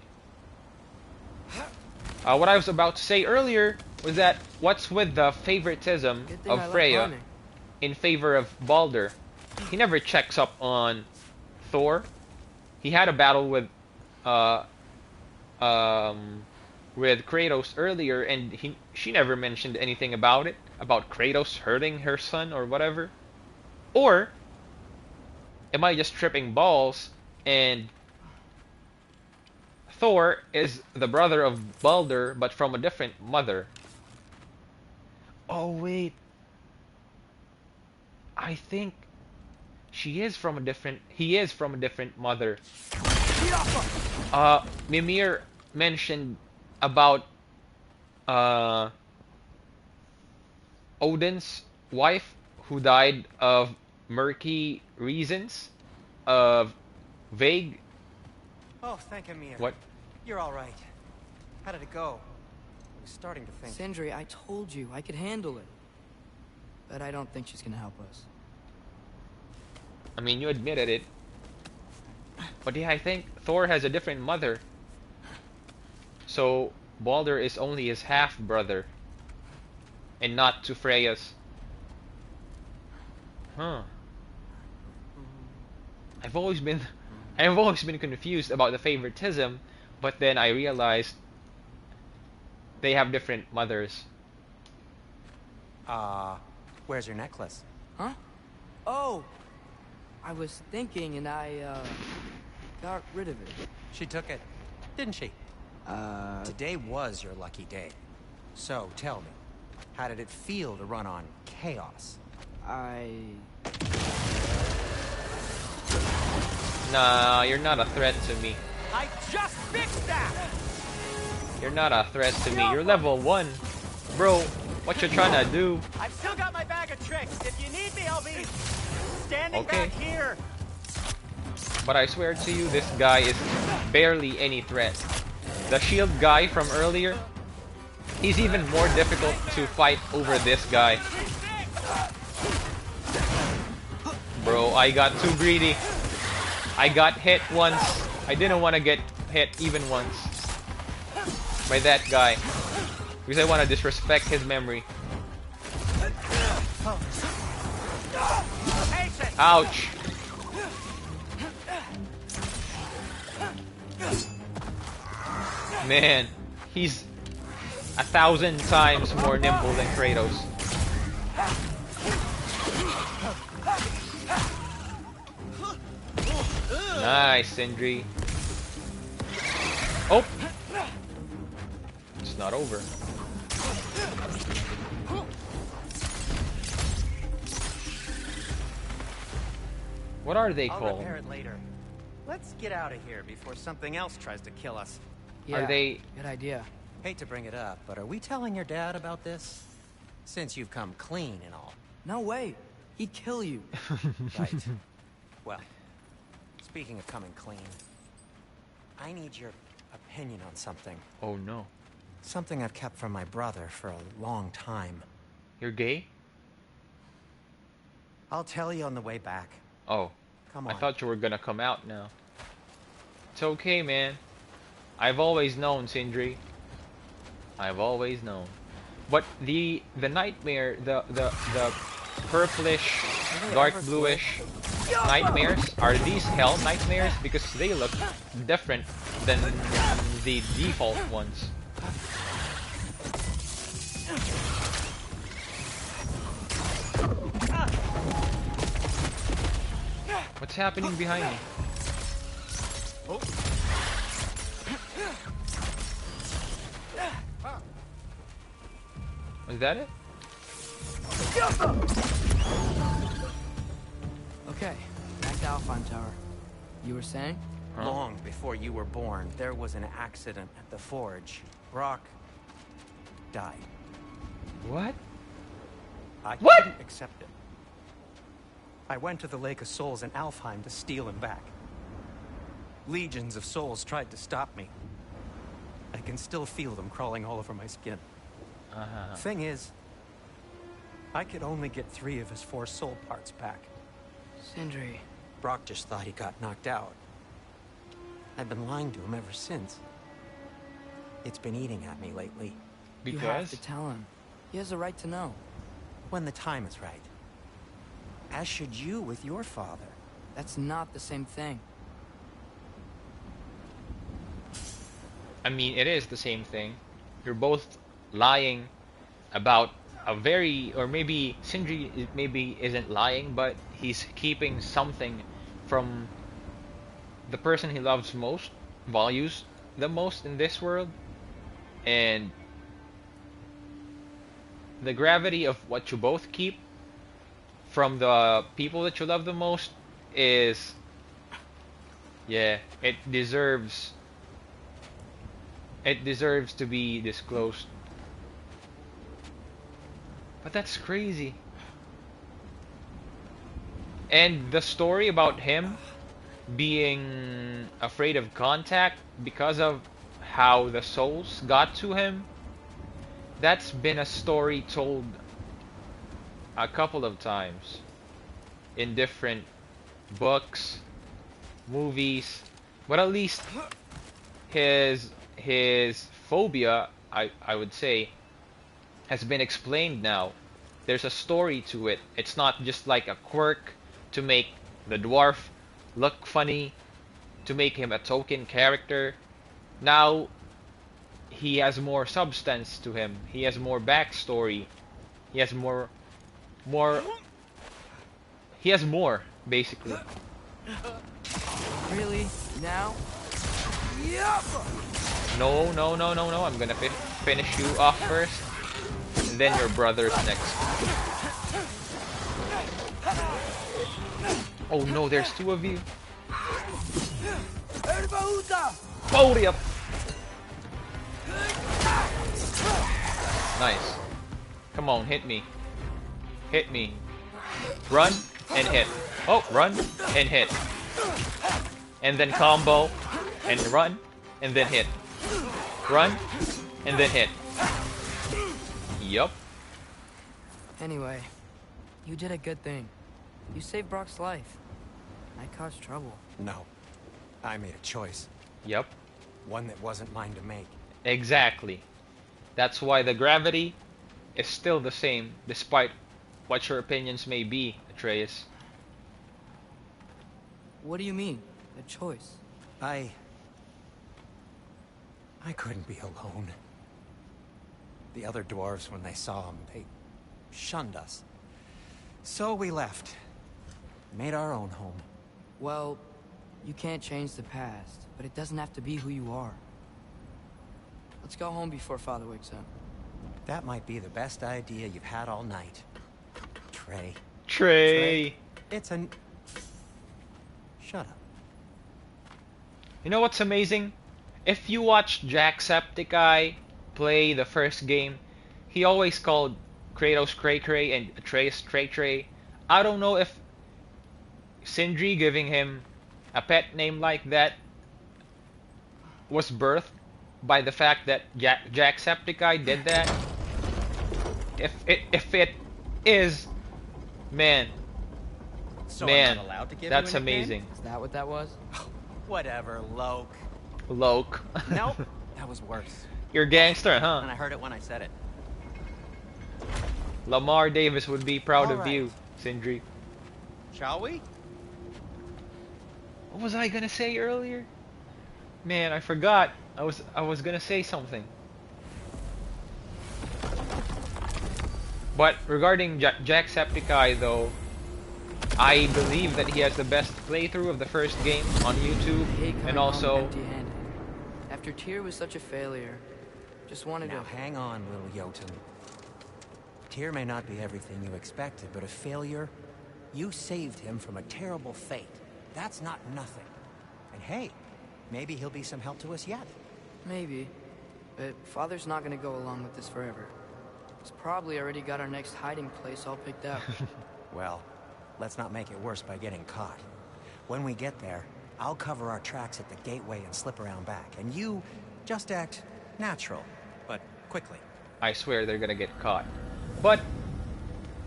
What I was about to say earlier was that what's with the favoritism Good thing I of left Freya farming. in favor of Baldur? He never checks up on Thor. He had a battle with Kratos earlier, and she never mentioned anything about it, about Kratos hurting her son or whatever. Or am I just tripping balls and Thor is the brother of Baldur but from a different mother? Oh wait, I think he is from a different mother. Mimir mentioned about Odin's wife who died of murky reasons, of vague. Oh, thank Amir. What? You're all right. How did it go? I was starting to think. Sindri, I told you I could handle it. But I don't think she's gonna help us. I mean, you admitted it. But yeah, I think Thor has a different mother. So Baldur is only his half brother, and not to Freya's. Huh. I've always been confused about the favoritism, but then I realized they have different mothers. Where's your necklace? Huh? Oh! I was thinking and I, got rid of it. She took it, didn't she? Today was your lucky day. So, tell me, how did it feel to run on chaos? Nah, you're not a threat to me. I just fixed that! You're not a threat to me. You're level 1. Bro, what you trying to do? I've still got my bag of tricks. If you need me, I'll be standing Okay. back here. But I swear to you, this guy is barely any threat. The shield guy from earlier, he's even more difficult to fight over this guy. Bro, I got too greedy. I got hit once. I didn't want to get hit even once by that guy, because I want to disrespect his memory. Ouch. Man, he's 1,000 times more nimble than Kratos. Nice, Sindri. Oh! It's not over. What are they I'll called? repair it later. Let's get out of here before something else tries to kill us. Yeah, Are they... good idea. Hate to bring it up, but are we telling your dad about this? Since you've come clean and all. No way. He'd kill you. Right. Well, speaking of coming clean, I need your opinion on something. Oh no. Something I've kept from my brother for a long time. You're gay? I'll tell you on the way back. Oh. Come on. I thought you were gonna come out now. It's okay, man. I've always known, Sindri. I've always known. But the nightmare, the purplish, dark bluish nightmares, are these hell nightmares? Because they look different than the default ones. What's happening behind me? Was that it? Okay, back to Alfheim Tower. You were saying? Huh? Long before you were born, there was an accident at the forge. Brock died. What? I What? couldn't accept it. I went to the Lake of Souls in Alfheim to steal him back. Legions of souls tried to stop me. I can still feel them crawling all over my skin. Thing is, I could only get 3 of his 4 soul parts back. Sindri. Brock just thought he got knocked out. I've been lying to him ever since. It's been eating at me lately. You have Because? to tell him. He has a right to know. When the time is right. As should you with your father. That's not the same thing. I mean, it is the same thing. You're both lying about a very, or maybe Sindri maybe isn't lying, but he's keeping something from the person he loves most, values the most in this world, and the gravity of what you both keep from the people that you love the most is Yeah, it deserves to be disclosed. But that's crazy. And the story about him being afraid of contact because of how the souls got to him, that's been a story told a couple of times in different books, movies, but at least his phobia, I would say, has been explained now. There's a story to it. It's not just like a quirk to make the dwarf look funny, to make him a token character. Now he has more substance to him. He has more backstory. He has more he has more, basically. Really? Now? No, no, no, no, no. I'm gonna finish you off first, and then your brother's next. Oh no, there's two of you. Body up. Nice. Come on, hit me. Hit me. Run and hit. Oh, run and hit. And then combo and run and then hit. Run and then hit. Yup. Anyway, you did a good thing. You saved Brock's life. I caused trouble. No. I made a choice. Yup. One that wasn't mine to make. Exactly. That's why the gravity is still the same, despite what your opinions may be, Atreus. What do you mean? A choice? I couldn't be alone. The other dwarves, when they saw him, they shunned us. So we left. Made our own home. Well, you can't change the past, but it doesn't have to be who you are. Let's go home before Father wakes up. That might be the best idea you've had all night. Trey. Trey. It's an... Shut up. You know what's amazing? If you watch Jacksepticeye play the first game, he always called Kratos Cray Cray and Atreus Trey Trey. I don't know if Sindri giving him a pet name like that was birthed by the fact that Jacksepticeye did that. If it is, man, So man, I'm not allowed to give that's you a nickname? amazing. Is that what that was? Whatever, Loke. Loke. Nope. That was worse. You're a gangster, And huh? I heard it when I said it. Lamar Davis would be proud of Alright. you, Sindri. Shall we? What was I gonna say earlier? Man, I forgot. I was gonna say something. But regarding Jacksepticeye though, I believe that he has the best playthrough of the first game on YouTube, I hate coming and home also empty-handed. After Tyr was such a failure, just wanted Now to... hang on, little Jotun. Tyr may not be everything you expected, but a failure? You saved him from a terrible fate. That's not nothing. And hey, maybe he'll be some help to us yet. Maybe. But Father's not gonna go along with this forever. He's probably already got our next hiding place all picked out. Well, let's not make it worse by getting caught. When we get there, I'll cover our tracks at the gateway and slip around back. And you just act natural, but quickly. I swear they're gonna get caught. But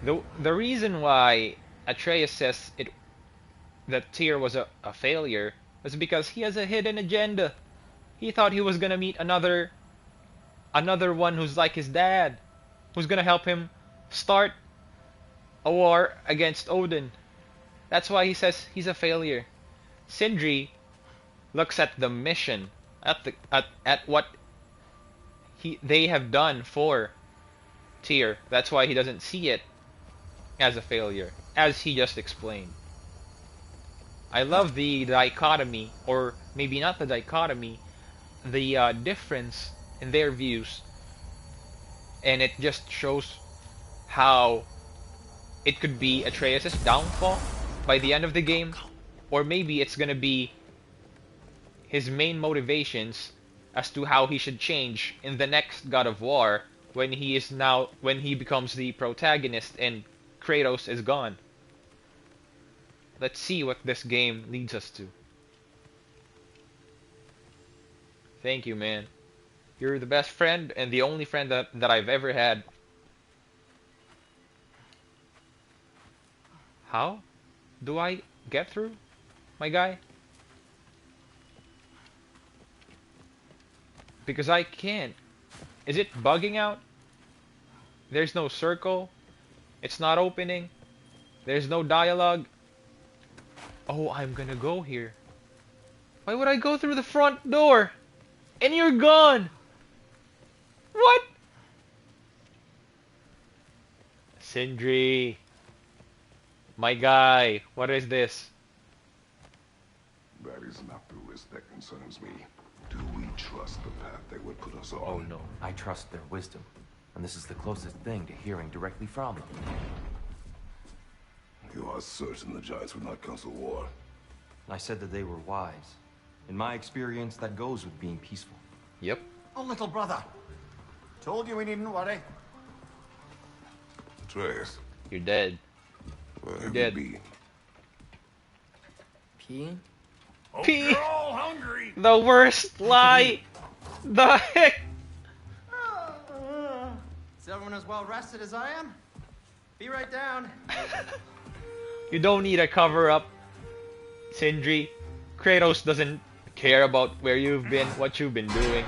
the reason why Atreus says that Tyr was a failure was because he has a hidden agenda. He thought he was gonna meet another one who's like his dad, who's gonna help him start a war against Odin. That's why he says he's a failure. Sindri looks at the mission, at what they have done for Tyr. That's why he doesn't see it as a failure, as he just explained. I love the dichotomy, or maybe not the dichotomy, the difference in their views, and it just shows how it could be Atreus' downfall by the end of the game, or maybe it's gonna be his main motivations as to how he should change in the next God of War when he becomes the protagonist and Kratos is gone. Let's see what this game leads us to. Thank you, man. You're the best friend and the only friend that I've ever had. How do I get through, my guy? Because I can't. Is it bugging out? There's no circle. It's not opening. There's no dialogue. Oh, I'm gonna go here. Why would I go through the front door? And you're gone! What? Sindri. My guy, what is this? That is not the risk that concerns me. Do we trust the path they would put us on? Oh no, I trust their wisdom. And this is the closest thing to hearing directly from them. You are certain the Giants would not counsel war? I said that they were wise. In my experience, that goes with being peaceful. Yep. Oh, little brother. Told you we needn't worry. Atreus, You're dead. where You're have dead. you been? Peeing? P. You're all hungry. The worst lie. The heck? Is everyone as well rested as I am? Be right down. You don't need a cover up, Sindri. Kratos doesn't care about where you've been, what you've been doing.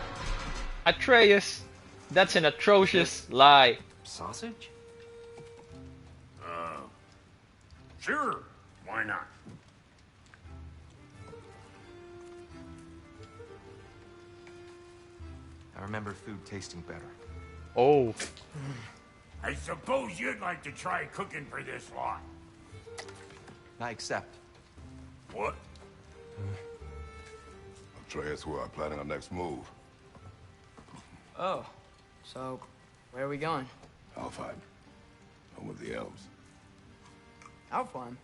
Atreus, that's an atrocious lie. Sausage? Sure. Why not? I remember food tasting better. Oh, I suppose you'd like to try cooking for this lot. I accept. What? Atreus, we are planning our next move. Oh, so where are we going? Alfheim. Home of the elves. Alfheim?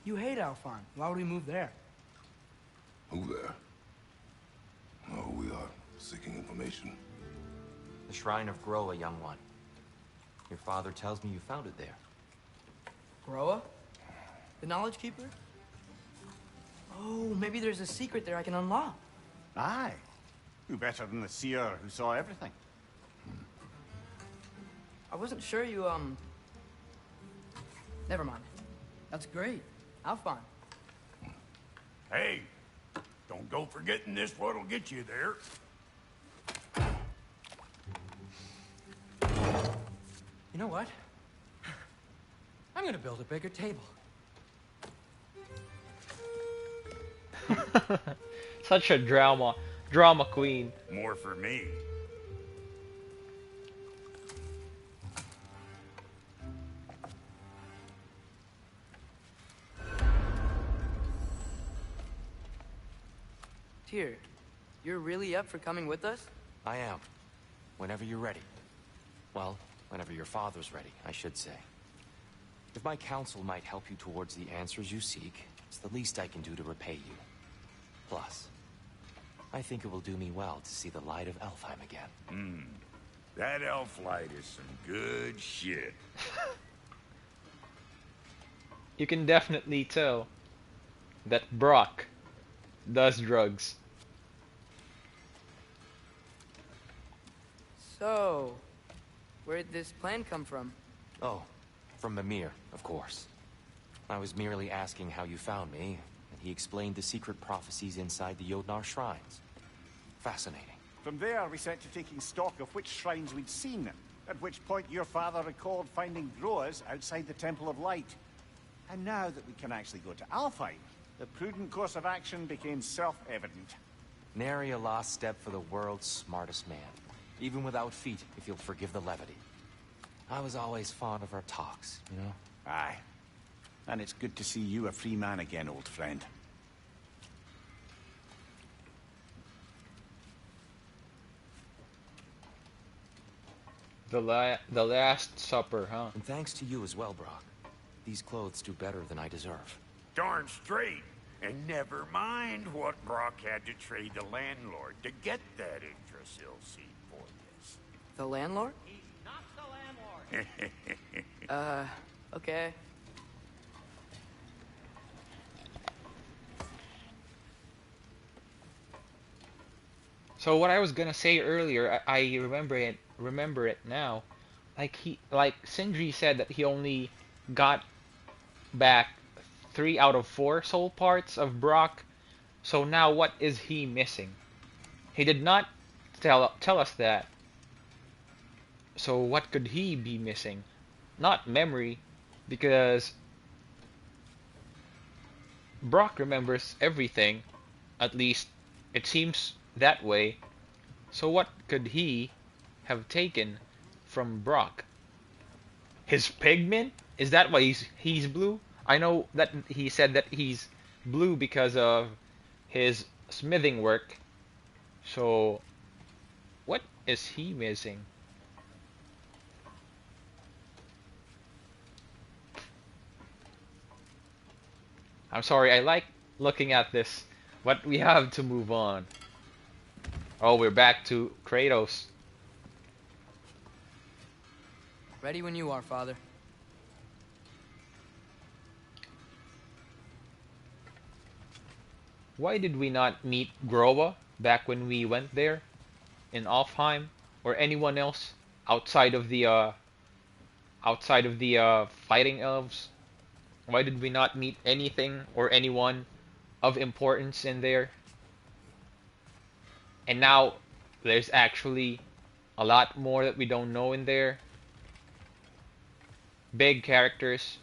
You hate Alfheim. Why would we move there? Who there? Oh, we are seeking information. The Shrine of Groa, young one. Your father tells me you found it there. Groa? The Knowledge Keeper? Oh, maybe there's a secret there I can unlock. Aye. Who better than the seer who saw everything? I wasn't sure you, Never mind. That's great. Alfheim. Hey, don't go forgetting this what'll get you there. You know what? I'm gonna build a bigger table. such a drama queen. More for me. Tyr, you're really up for coming with us? I am. Whenever you're ready. Well, whenever your father's ready, I should say. If my counsel might help you towards the answers you seek, it's the least I can do to repay you. Plus, I think it will do me well to see the light of Elfheim again. That elf light is some good shit. You can definitely tell that Brock does drugs. So, where'd this plan come from? Oh, from Mimir, of course. I was merely asking how you found me, and he explained the secret prophecies inside the Jotnar shrines. Fascinating. From there, we set to taking stock of which shrines we'd seen, at which point your father recalled finding Groas outside the Temple of Light. And now that we can actually go to Alfheim, the prudent course of action became self-evident. Nary a lost step for the world's smartest man. Even without feet, if you'll forgive the levity. I was always fond of our talks, you know? Aye. And it's good to see you a free man again, old friend. The Last Supper, huh? And thanks to you as well, Brock. These clothes do better than I deserve. Darn straight. And never mind what Brock had to trade the landlord to get that Yggdrasil seed for this. The landlord? He's not the landlord. Okay. So what I was gonna say earlier, I remember it now. Like Sindri said that he only got back 3 out of 4 soul parts of Brock. So now what is he missing? He did not tell us that. So what could he be missing? Not memory, because Brock remembers everything. At least it seems that way. So what could he have taken from Brock? His pigment? Is that why he's blue? I know that he said that he's blue because of his smithing work. So what is he missing? I'm sorry, I like looking at this, but we have to move on. Oh, we're back to Kratos. Ready when you are, Father. Why did we not meet Groa back when we went there in Alfheim, or anyone else outside of the fighting elves? Why did we not meet anything or anyone of importance in there? And now there's actually a lot more that we don't know in there. Big characters.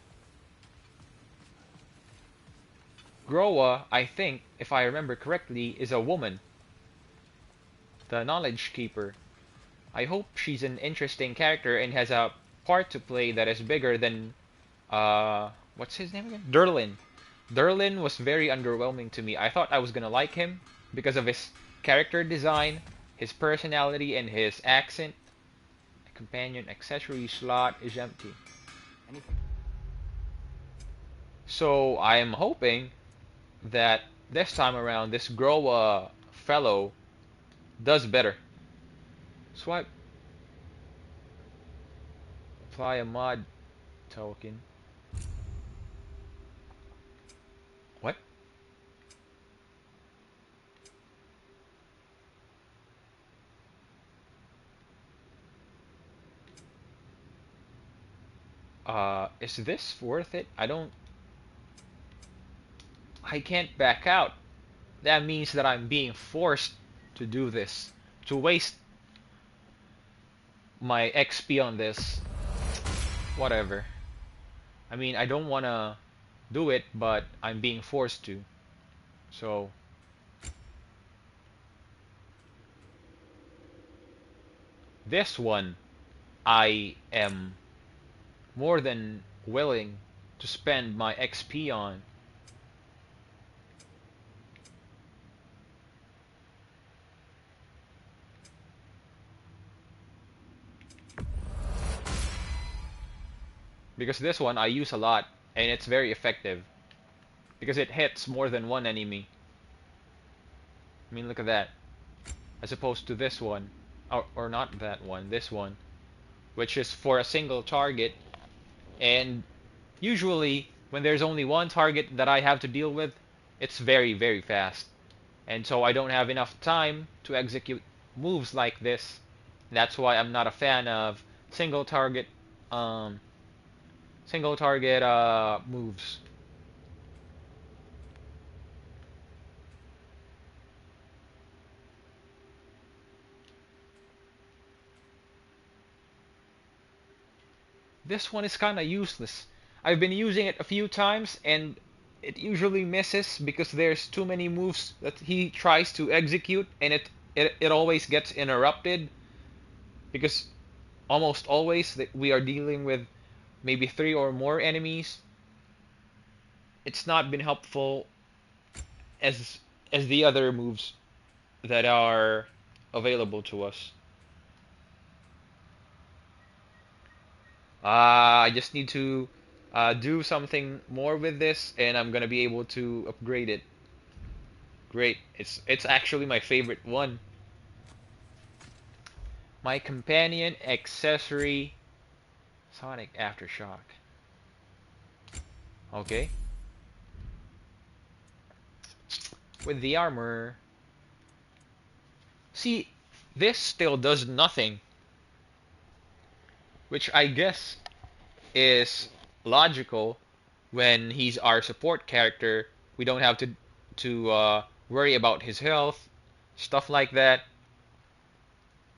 Groa, I think, if I remember correctly, is a woman. The Knowledge Keeper. I hope she's an interesting character and has a part to play that is bigger than what's his name again? Durlin. Durlin was very underwhelming to me. I thought I was gonna like him because of his character design, his personality, and his accent. A companion accessory slot is empty. Anything? So I am hoping that this time around this Groa fellow does better. Swipe. Apply a mod token. What? Is this worth it? I can't back out. That means that I'm being forced to do this. To waste my XP on this. Whatever. I mean, I don't wanna do it, but I'm being forced to. So this one I am more than willing to spend my XP on. Because this one I use a lot and it's very effective. Because it hits more than one enemy. I mean, look at that. As opposed to this one. Or not that one, this one. Which is for a single target. And usually, when there's only one target that I have to deal with, it's very, very fast. And so I don't have enough time to execute moves like this. That's why I'm not a fan of single target moves. This one is kinda useless. I've been using it a few times and it usually misses because there's too many moves that he tries to execute and it always gets interrupted because almost always we are dealing with maybe 3 or more enemies. It's not been helpful as the other moves that are available to us. I just need to do something more with this, and I'm gonna be able to upgrade it. Great. It's actually my favorite one. My companion accessory, Sonic Aftershock. Okay. With the armor. See, this still does nothing. Which I guess is logical when he's our support character. We don't have to worry about his health, stuff like that.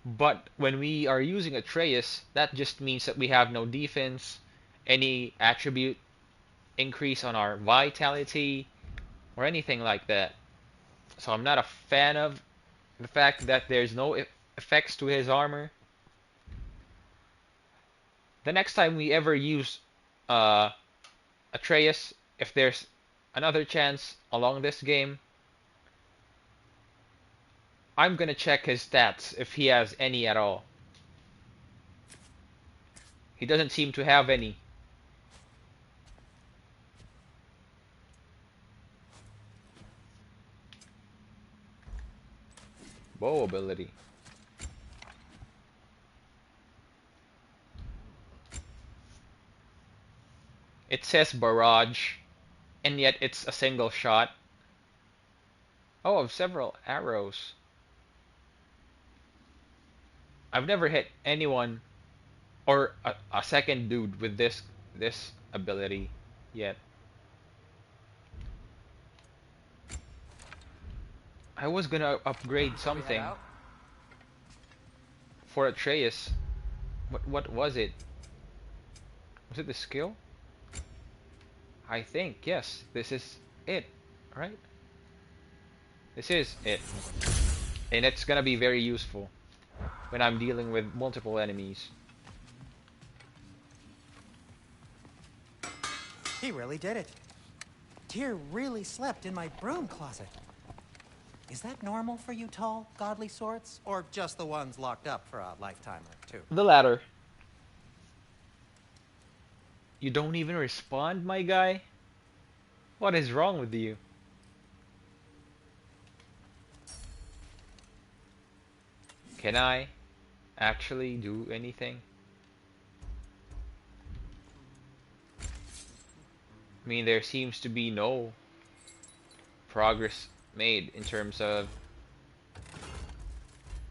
But when we are using Atreus, that just means that we have no defense, any attribute increase on our vitality, or anything like that. So I'm not a fan of the fact that there's no effects to his armor. The next time we ever use Atreus, if there's another chance along this game, I'm gonna check his stats if he has any at all. He doesn't seem to have any. Bow ability. It says barrage, and yet it's a single shot. Oh, of several arrows. I've never hit anyone or a second dude with this ability yet. I was gonna upgrade something for Atreus. What was it? Was it the skill? I think, yes, this is it, right? This is it. And it's gonna be very useful when I'm dealing with multiple enemies. He really did it. Tyr really slept in my broom closet. Is that normal for you tall, godly swords? Or just the ones locked up for a lifetime or two? The latter. You don't even respond, my guy? What is wrong with you? Can I actually do anything? I mean, there seems to be no progress made in terms of...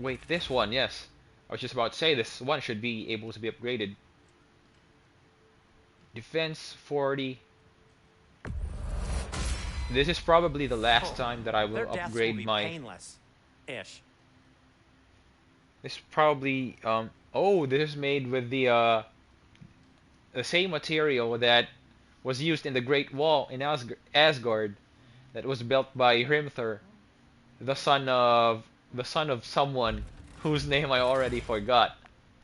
Wait, this one, yes. I was just about to say this one should be able to be upgraded. Defense 40. This is probably the last time that I will upgrade my... painless-ish. This probably oh, this is made with the same material that was used in the Great Wall in Asgard, that was built by Hrimthur, the son of someone whose name I already forgot.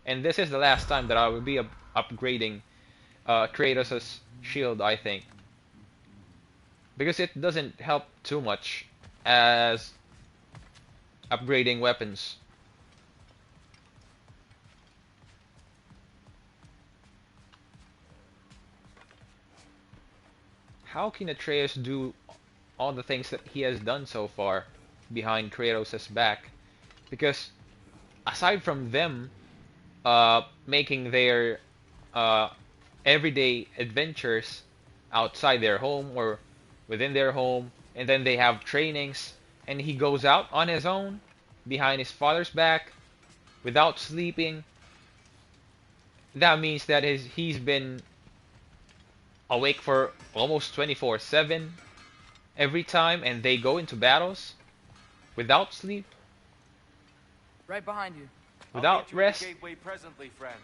And this is the last time that I will be upgrading Kratos' shield, I think, because it doesn't help too much as upgrading weapons. How can Atreus do all the things that he has done so far behind Kratos' back? Because aside from them making their everyday adventures outside their home or within their home, and then they have trainings, and he goes out on his own behind his father's back without sleeping, that means that he's been awake for almost 24/7 every time, and they go into battles without sleep, Right behind you. without rest. Gateway presently, friend.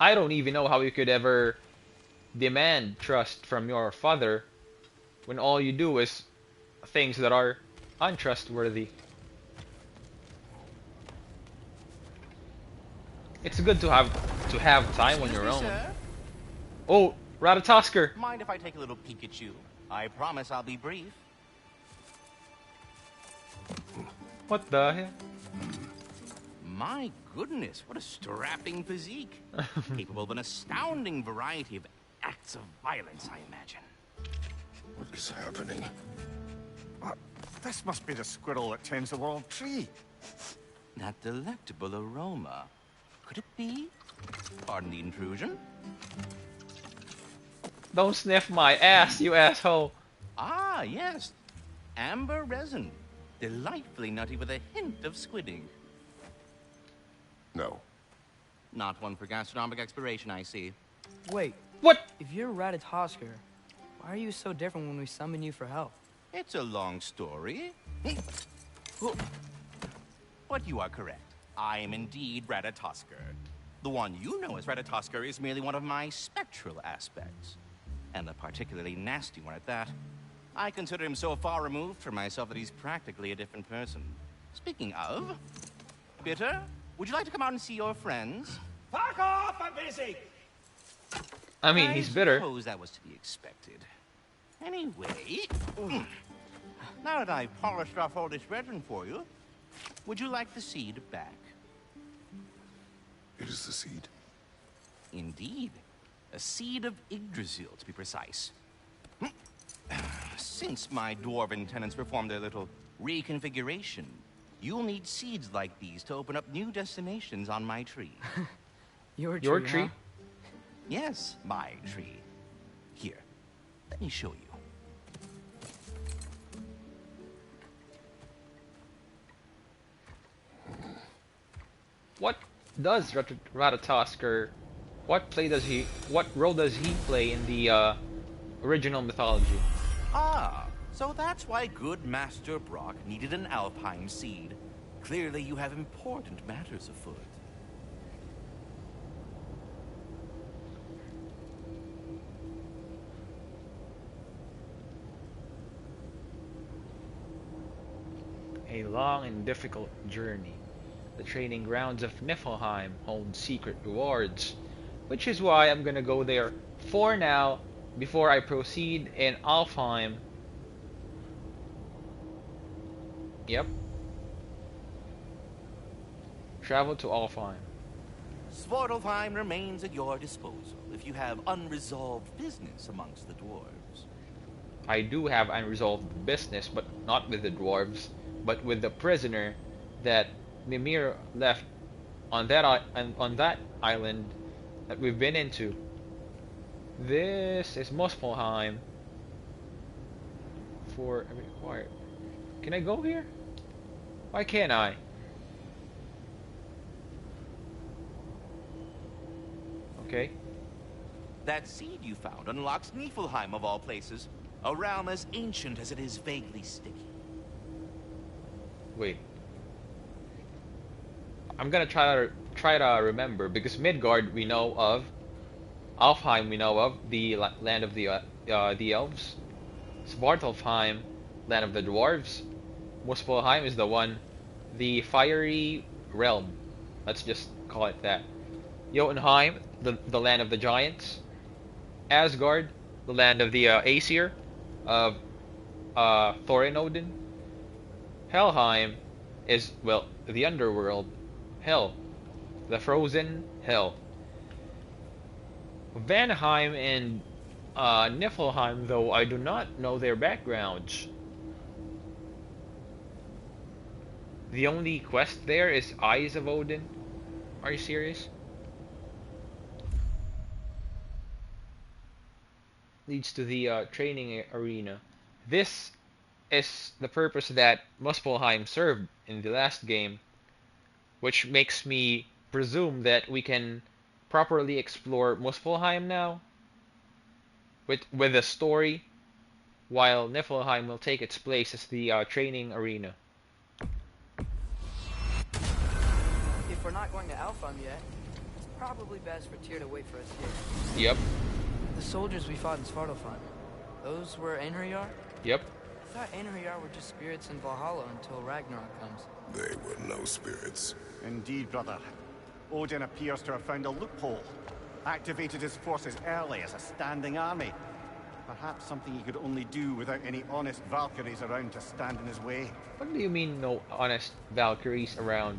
I don't even know how you could ever demand trust from your father when all you do is things that are untrustworthy. It's good to have time on your own. Oh, Ratatosker! Mind if I take a little Pikachu? I promise I'll be brief. What the hell? My goodness, what a strapping physique. Capable of an astounding variety of acts of violence, I imagine. What is happening? This must be the squirrel that tends the world tree. That delectable aroma. Could it be? Pardon the intrusion. Don't sniff my ass, you asshole. Ah, yes. Amber resin. Delightfully nutty with a hint of squidding. No. Not one for gastronomic exploration, I see. Wait, What? if you're Ratatosker, why are you so different when we summon you for help? It's a long story. But you are correct. I am indeed Ratatosker. The one you know as Ratatosker is merely one of my spectral aspects. And a particularly nasty one at that. I consider him so far removed from myself that he's practically a different person. Speaking of, Bitter, would you like to come out and see your friends? Fuck off! I'm busy! I mean, he's bitter. I suppose that was to be expected. Anyway, now that I've polished off all this resin for you, would you like the seed back? It is the seed. Indeed. A seed of Yggdrasil, to be precise. Since my dwarven tenants performed their little reconfiguration, you'll need seeds like these to open up new destinations on my tree. Your tree? huh? Yes, my tree. Here, let me show you. What does Ratatosker? What role does he play in the original mythology? Ah, so that's why good Master Brock needed an Alpine seed. Clearly you have important matters afoot. A long and difficult journey. The training grounds of Niflheim hold secret rewards, which is why I'm gonna go there for now before I proceed in Alfheim. Yep. Travel to Alfheim. Svartalfheim remains at your disposal if you have unresolved business amongst the dwarves. I do have unresolved business, but not with the dwarves, but with the prisoner that Mimir left on that island that we've been into. This is Muspelheim. For required. Can I go here? Why can't I? Okay. That seed you found unlocks Niflheim of all places, a realm as ancient as it is vaguely sticky. Wait. I'm gonna try to remember, because Midgard we know of, Alfheim we know of, the land of the elves, Svartalfheim, land of the dwarves, Muspelheim is the fiery realm. Let's just call it that. Jotunheim, the land of the giants. Asgard, the land of the Aesir, of Thor and Odin. Helheim is, well, the underworld. Hell. The frozen hell. Vanheim and Niflheim, though, I do not know their backgrounds. The only quest there is Eyes of Odin. Are you serious? Leads to the training arena. This is the purpose that Muspelheim served in the last game, which makes me presume that we can properly explore Muspelheim now with a story, while Niflheim will take its place as the training arena. If we're not going to Alfheim yet, it's probably best for Tyr to wait for us here. Yep. The soldiers we fought in Svartalfheim, those were Einherjar? Yep. I thought Einherjar were just spirits in Valhalla until Ragnarok comes. They were no spirits. Indeed, brother. Odin appears to have found a loophole. Activated his forces early as a standing army. Perhaps something he could only do without any honest Valkyries around to stand in his way. What do you mean no honest Valkyries around?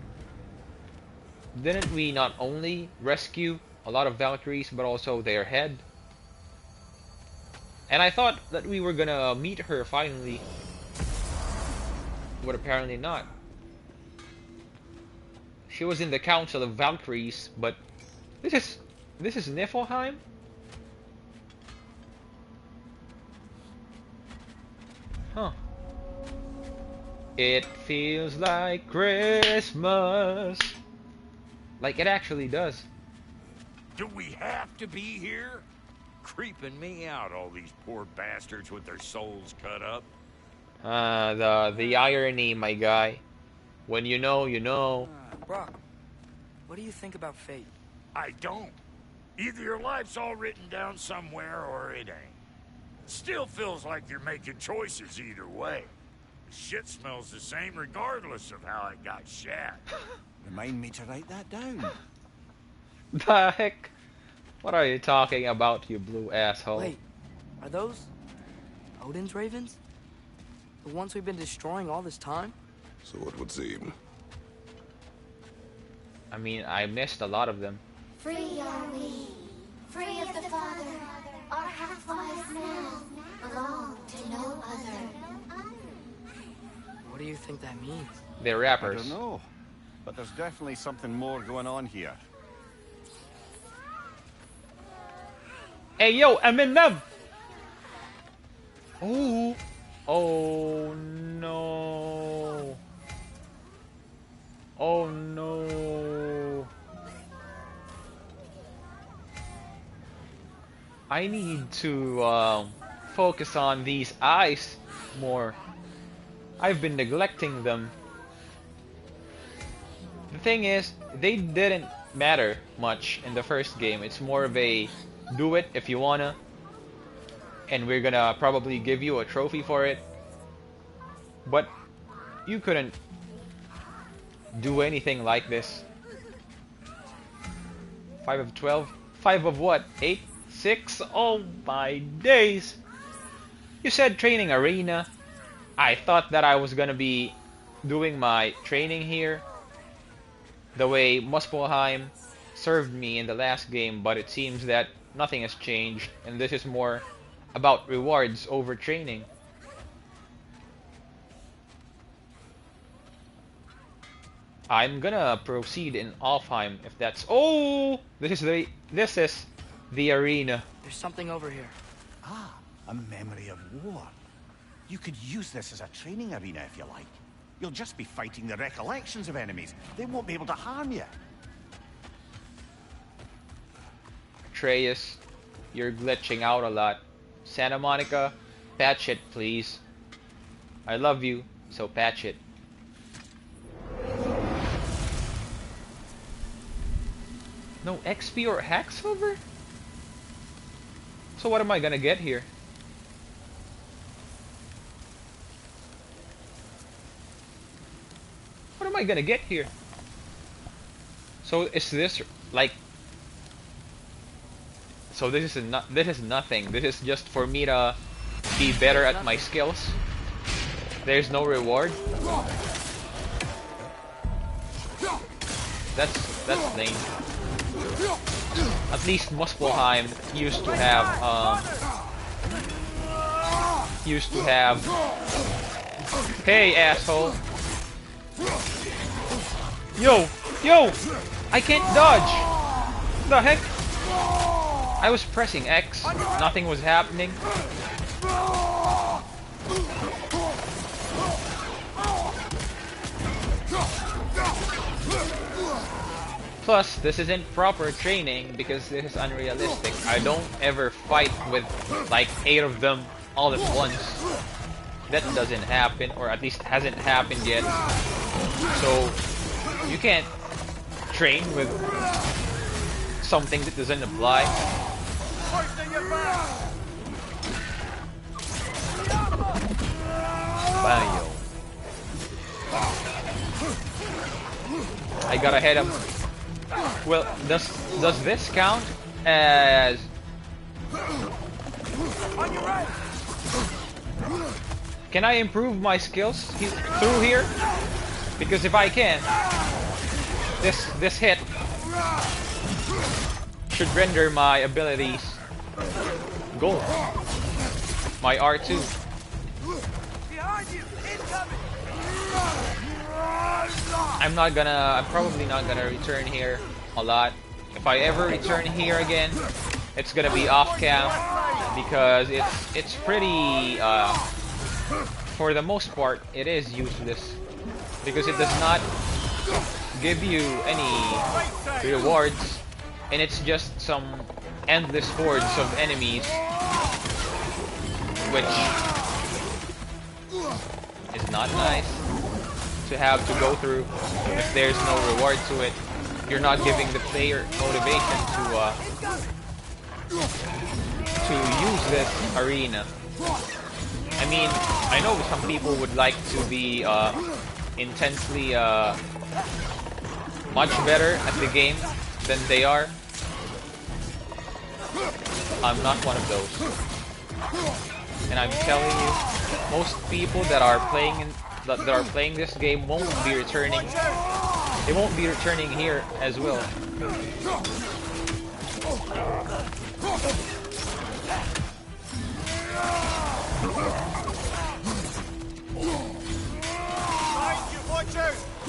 Didn't we not only rescue a lot of Valkyries, but also their head? And I thought that we were gonna meet her finally. But apparently not. She was in the Council of Valkyries, but this is Niflheim? Huh. It feels like Christmas. Like it actually does. Do we have to be here? Creeping me out, all these poor bastards with their souls cut up. The irony, my guy. When you know, you know. Brock, what do you think about fate? I don't. Either your life's all written down somewhere or it ain't. Still feels like you're making choices either way. Shit smells the same regardless of how it got shat. Remind me to write that down. The heck? What are you talking about, you blue asshole? Wait, are those Odin's ravens? The ones we've been destroying all this time? So it would seem. I mean, I missed a lot of them. Free are we, free of the Father. Our half-lives now belong to no other. What do you think that means? They're I rappers. don't know, but there's definitely something more going on here. Hey yo, Eminem! Oh, oh no! Oh no! I need to focus on these eyes more. I've been neglecting them. The thing is, they didn't matter much in the first game. It's more of a do it if you wanna, and we're gonna probably give you a trophy for it. But you couldn't do anything like this. 5 of 12? 5 of what? 8? 6? Oh my days! You said training arena. I thought that I was gonna be doing my training here the way Muspelheim served me in the last game, but it seems that nothing has changed, and this is more about rewards over training. I'm gonna proceed in Alfheim if that's. Oh, this is the arena. There's something over here. Ah, a memory of war. You could use this as a training arena if you like. You'll just be fighting the recollections of enemies. They won't be able to harm you. Atreus, you're glitching out a lot. Santa Monica, patch it, please. I love you, so patch it. No XP or hack silver? So what am I gonna get here? What am I gonna get here? So is this like? So this is nothing. This is just for me to be better at my skills. There's no reward. That's lame. At least Muspelheim used to have Hey asshole. Yo! I can't dodge! The heck? I was pressing X, nothing was happening. Plus, this isn't proper training because this is unrealistic. I don't ever fight with like 8 of them all at once. That doesn't happen, or at least hasn't happened yet. So, you can't train with something that doesn't apply. Bayo. I gotta hit him. Well, does this count as On your right. Can I improve my skills through here? Because if I can, this hit should render my abilities gold. My R2. Behind you. Incoming. I'm probably not gonna return here a lot. If I ever return here again, it's gonna be off cam because it's pretty for the most part it is useless because it does not give you any rewards and it's just some endless hordes of enemies which is not nice to have to go through if there's no reward to it. You're not giving the player motivation to use this arena. I mean, I know some people would like to be intensely much better at the game than they are. I'm not one of those. And I'm telling you, most people that are playing this game won't be returning. They won't be returning here as well.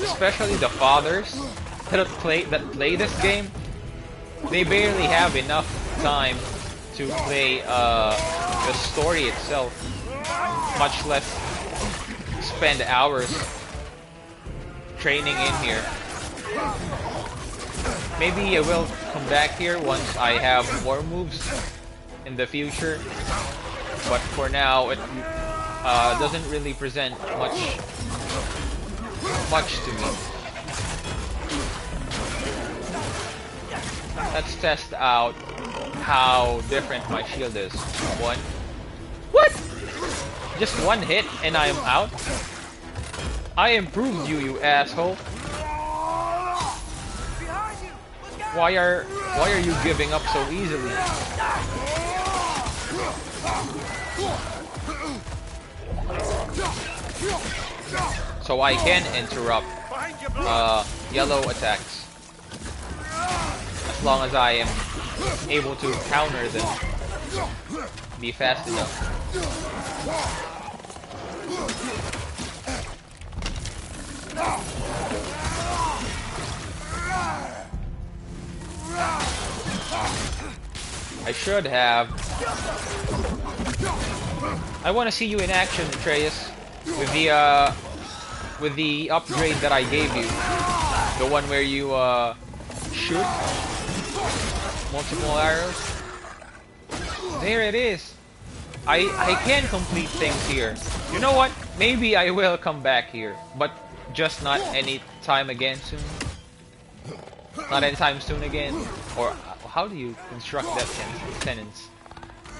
Especially the fathers that play this game, they barely have enough time to play the story itself, much less spend hours training in here. Maybe I will come back here once I have more moves in the future, but for now it doesn't really present much to me. Let's test out how different my shield is. What? Just one hit and I am out? I improved you, you asshole. Why are you giving up so easily? So I can interrupt yellow attacks as long as I am able to counter them. Be fast enough. I should have. I want to see you in action, Atreus, with the upgrade that I gave you, the one where you shoot multiple arrows. There it is. I can complete things here. You know what? Maybe I will come back here, but just not any time again soon. Not anytime soon again. Or how do you construct that sentence?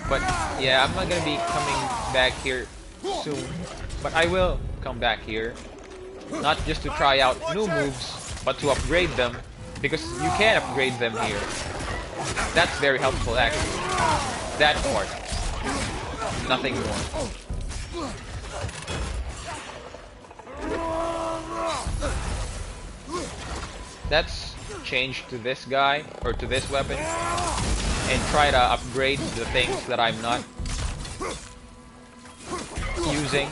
But yeah, I'm not gonna be coming back here soon. But I will come back here. Not just to try out new moves, but to upgrade them. Because you can upgrade them here. That's very helpful actually. That part. Nothing more. Let's change to this guy, or to this weapon, and try to upgrade the things that I'm not using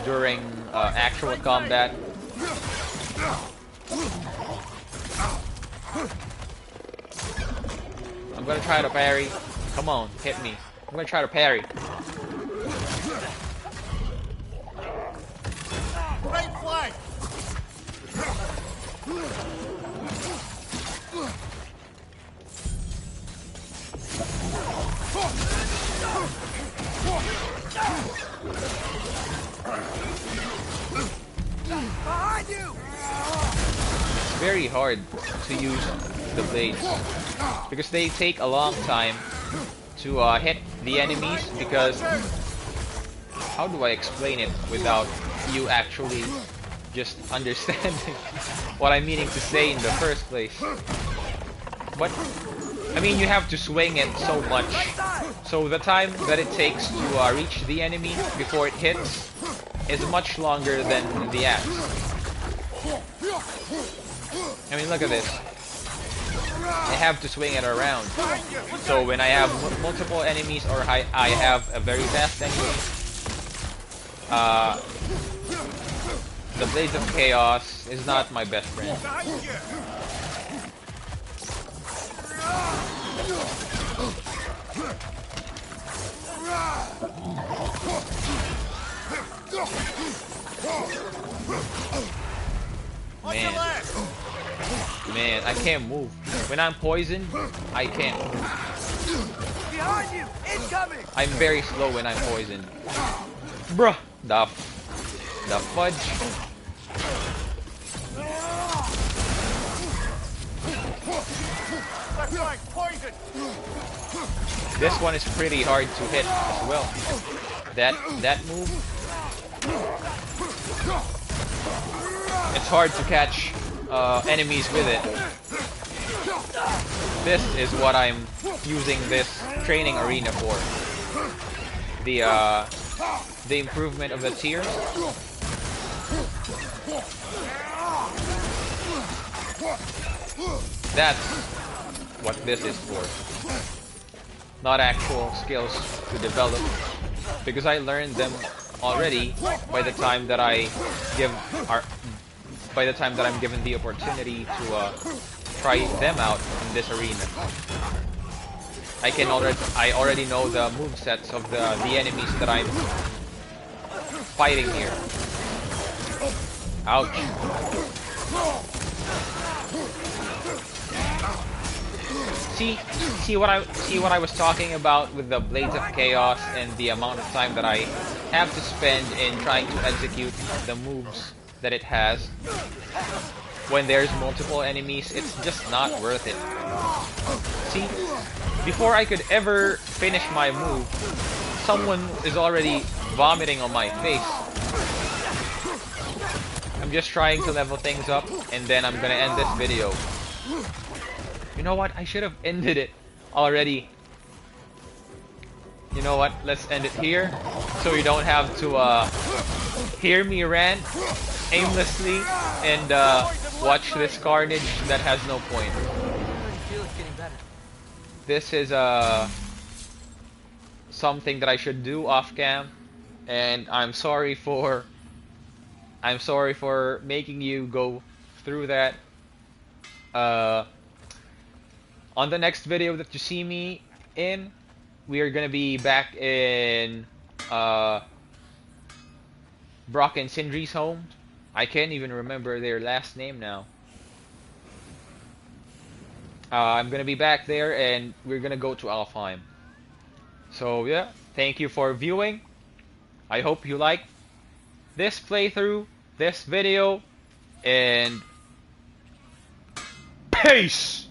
during actual combat. I'm gonna try to parry. Come on, hit me. I'm gonna try to parry. Right flag! Behind you! It's very hard to use the blades because they take a long time to hit the enemies, because how do I explain it without you actually just understanding what I'm meaning to say in the first place? But I mean, you have to swing it so much So the time that it takes to reach the enemy before it hits is much longer than the axe. I mean, look at this. I have to swing it around. So when I have multiple enemies or I have a very fast enemy, the Blades of Chaos is not my best friend. Man, I can't move. When I'm poisoned, I can't move. Behind you! Incoming! I'm very slow when I'm poisoned. Bruh! The fudge. This one is pretty hard to hit as well. That move. It's hard to catch enemies with it. This is what I'm using this training arena for. The improvement of the tiers. That's what this is for. Not actual skills to develop, because I learned them already by the time that I'm given the opportunity to try them out in this arena. I already know the movesets of the enemies that I'm fighting here. Ouch. See what I was talking about with the Blades of Chaos and the amount of time that I have to spend in trying to execute the moves that it has. When there's multiple enemies, it's just not worth it. See, before I could ever finish my move, someone is already vomiting on my face. I'm just trying to level things up, and then I'm gonna end this video. You know what? I should have ended it already. You know what? Let's end it here, so you don't have to hear me rant aimlessly and watch this carnage that has no point. This is something that I should do off cam, and I'm sorry for making you go through that. On the next video that you see me in, we are gonna be back in Brock and Sindri's home. I can't even remember their last name now. I'm gonna be back there, and we're gonna go to Alfheim. So yeah, thank you for viewing. I hope you liked this playthrough, this video, and peace!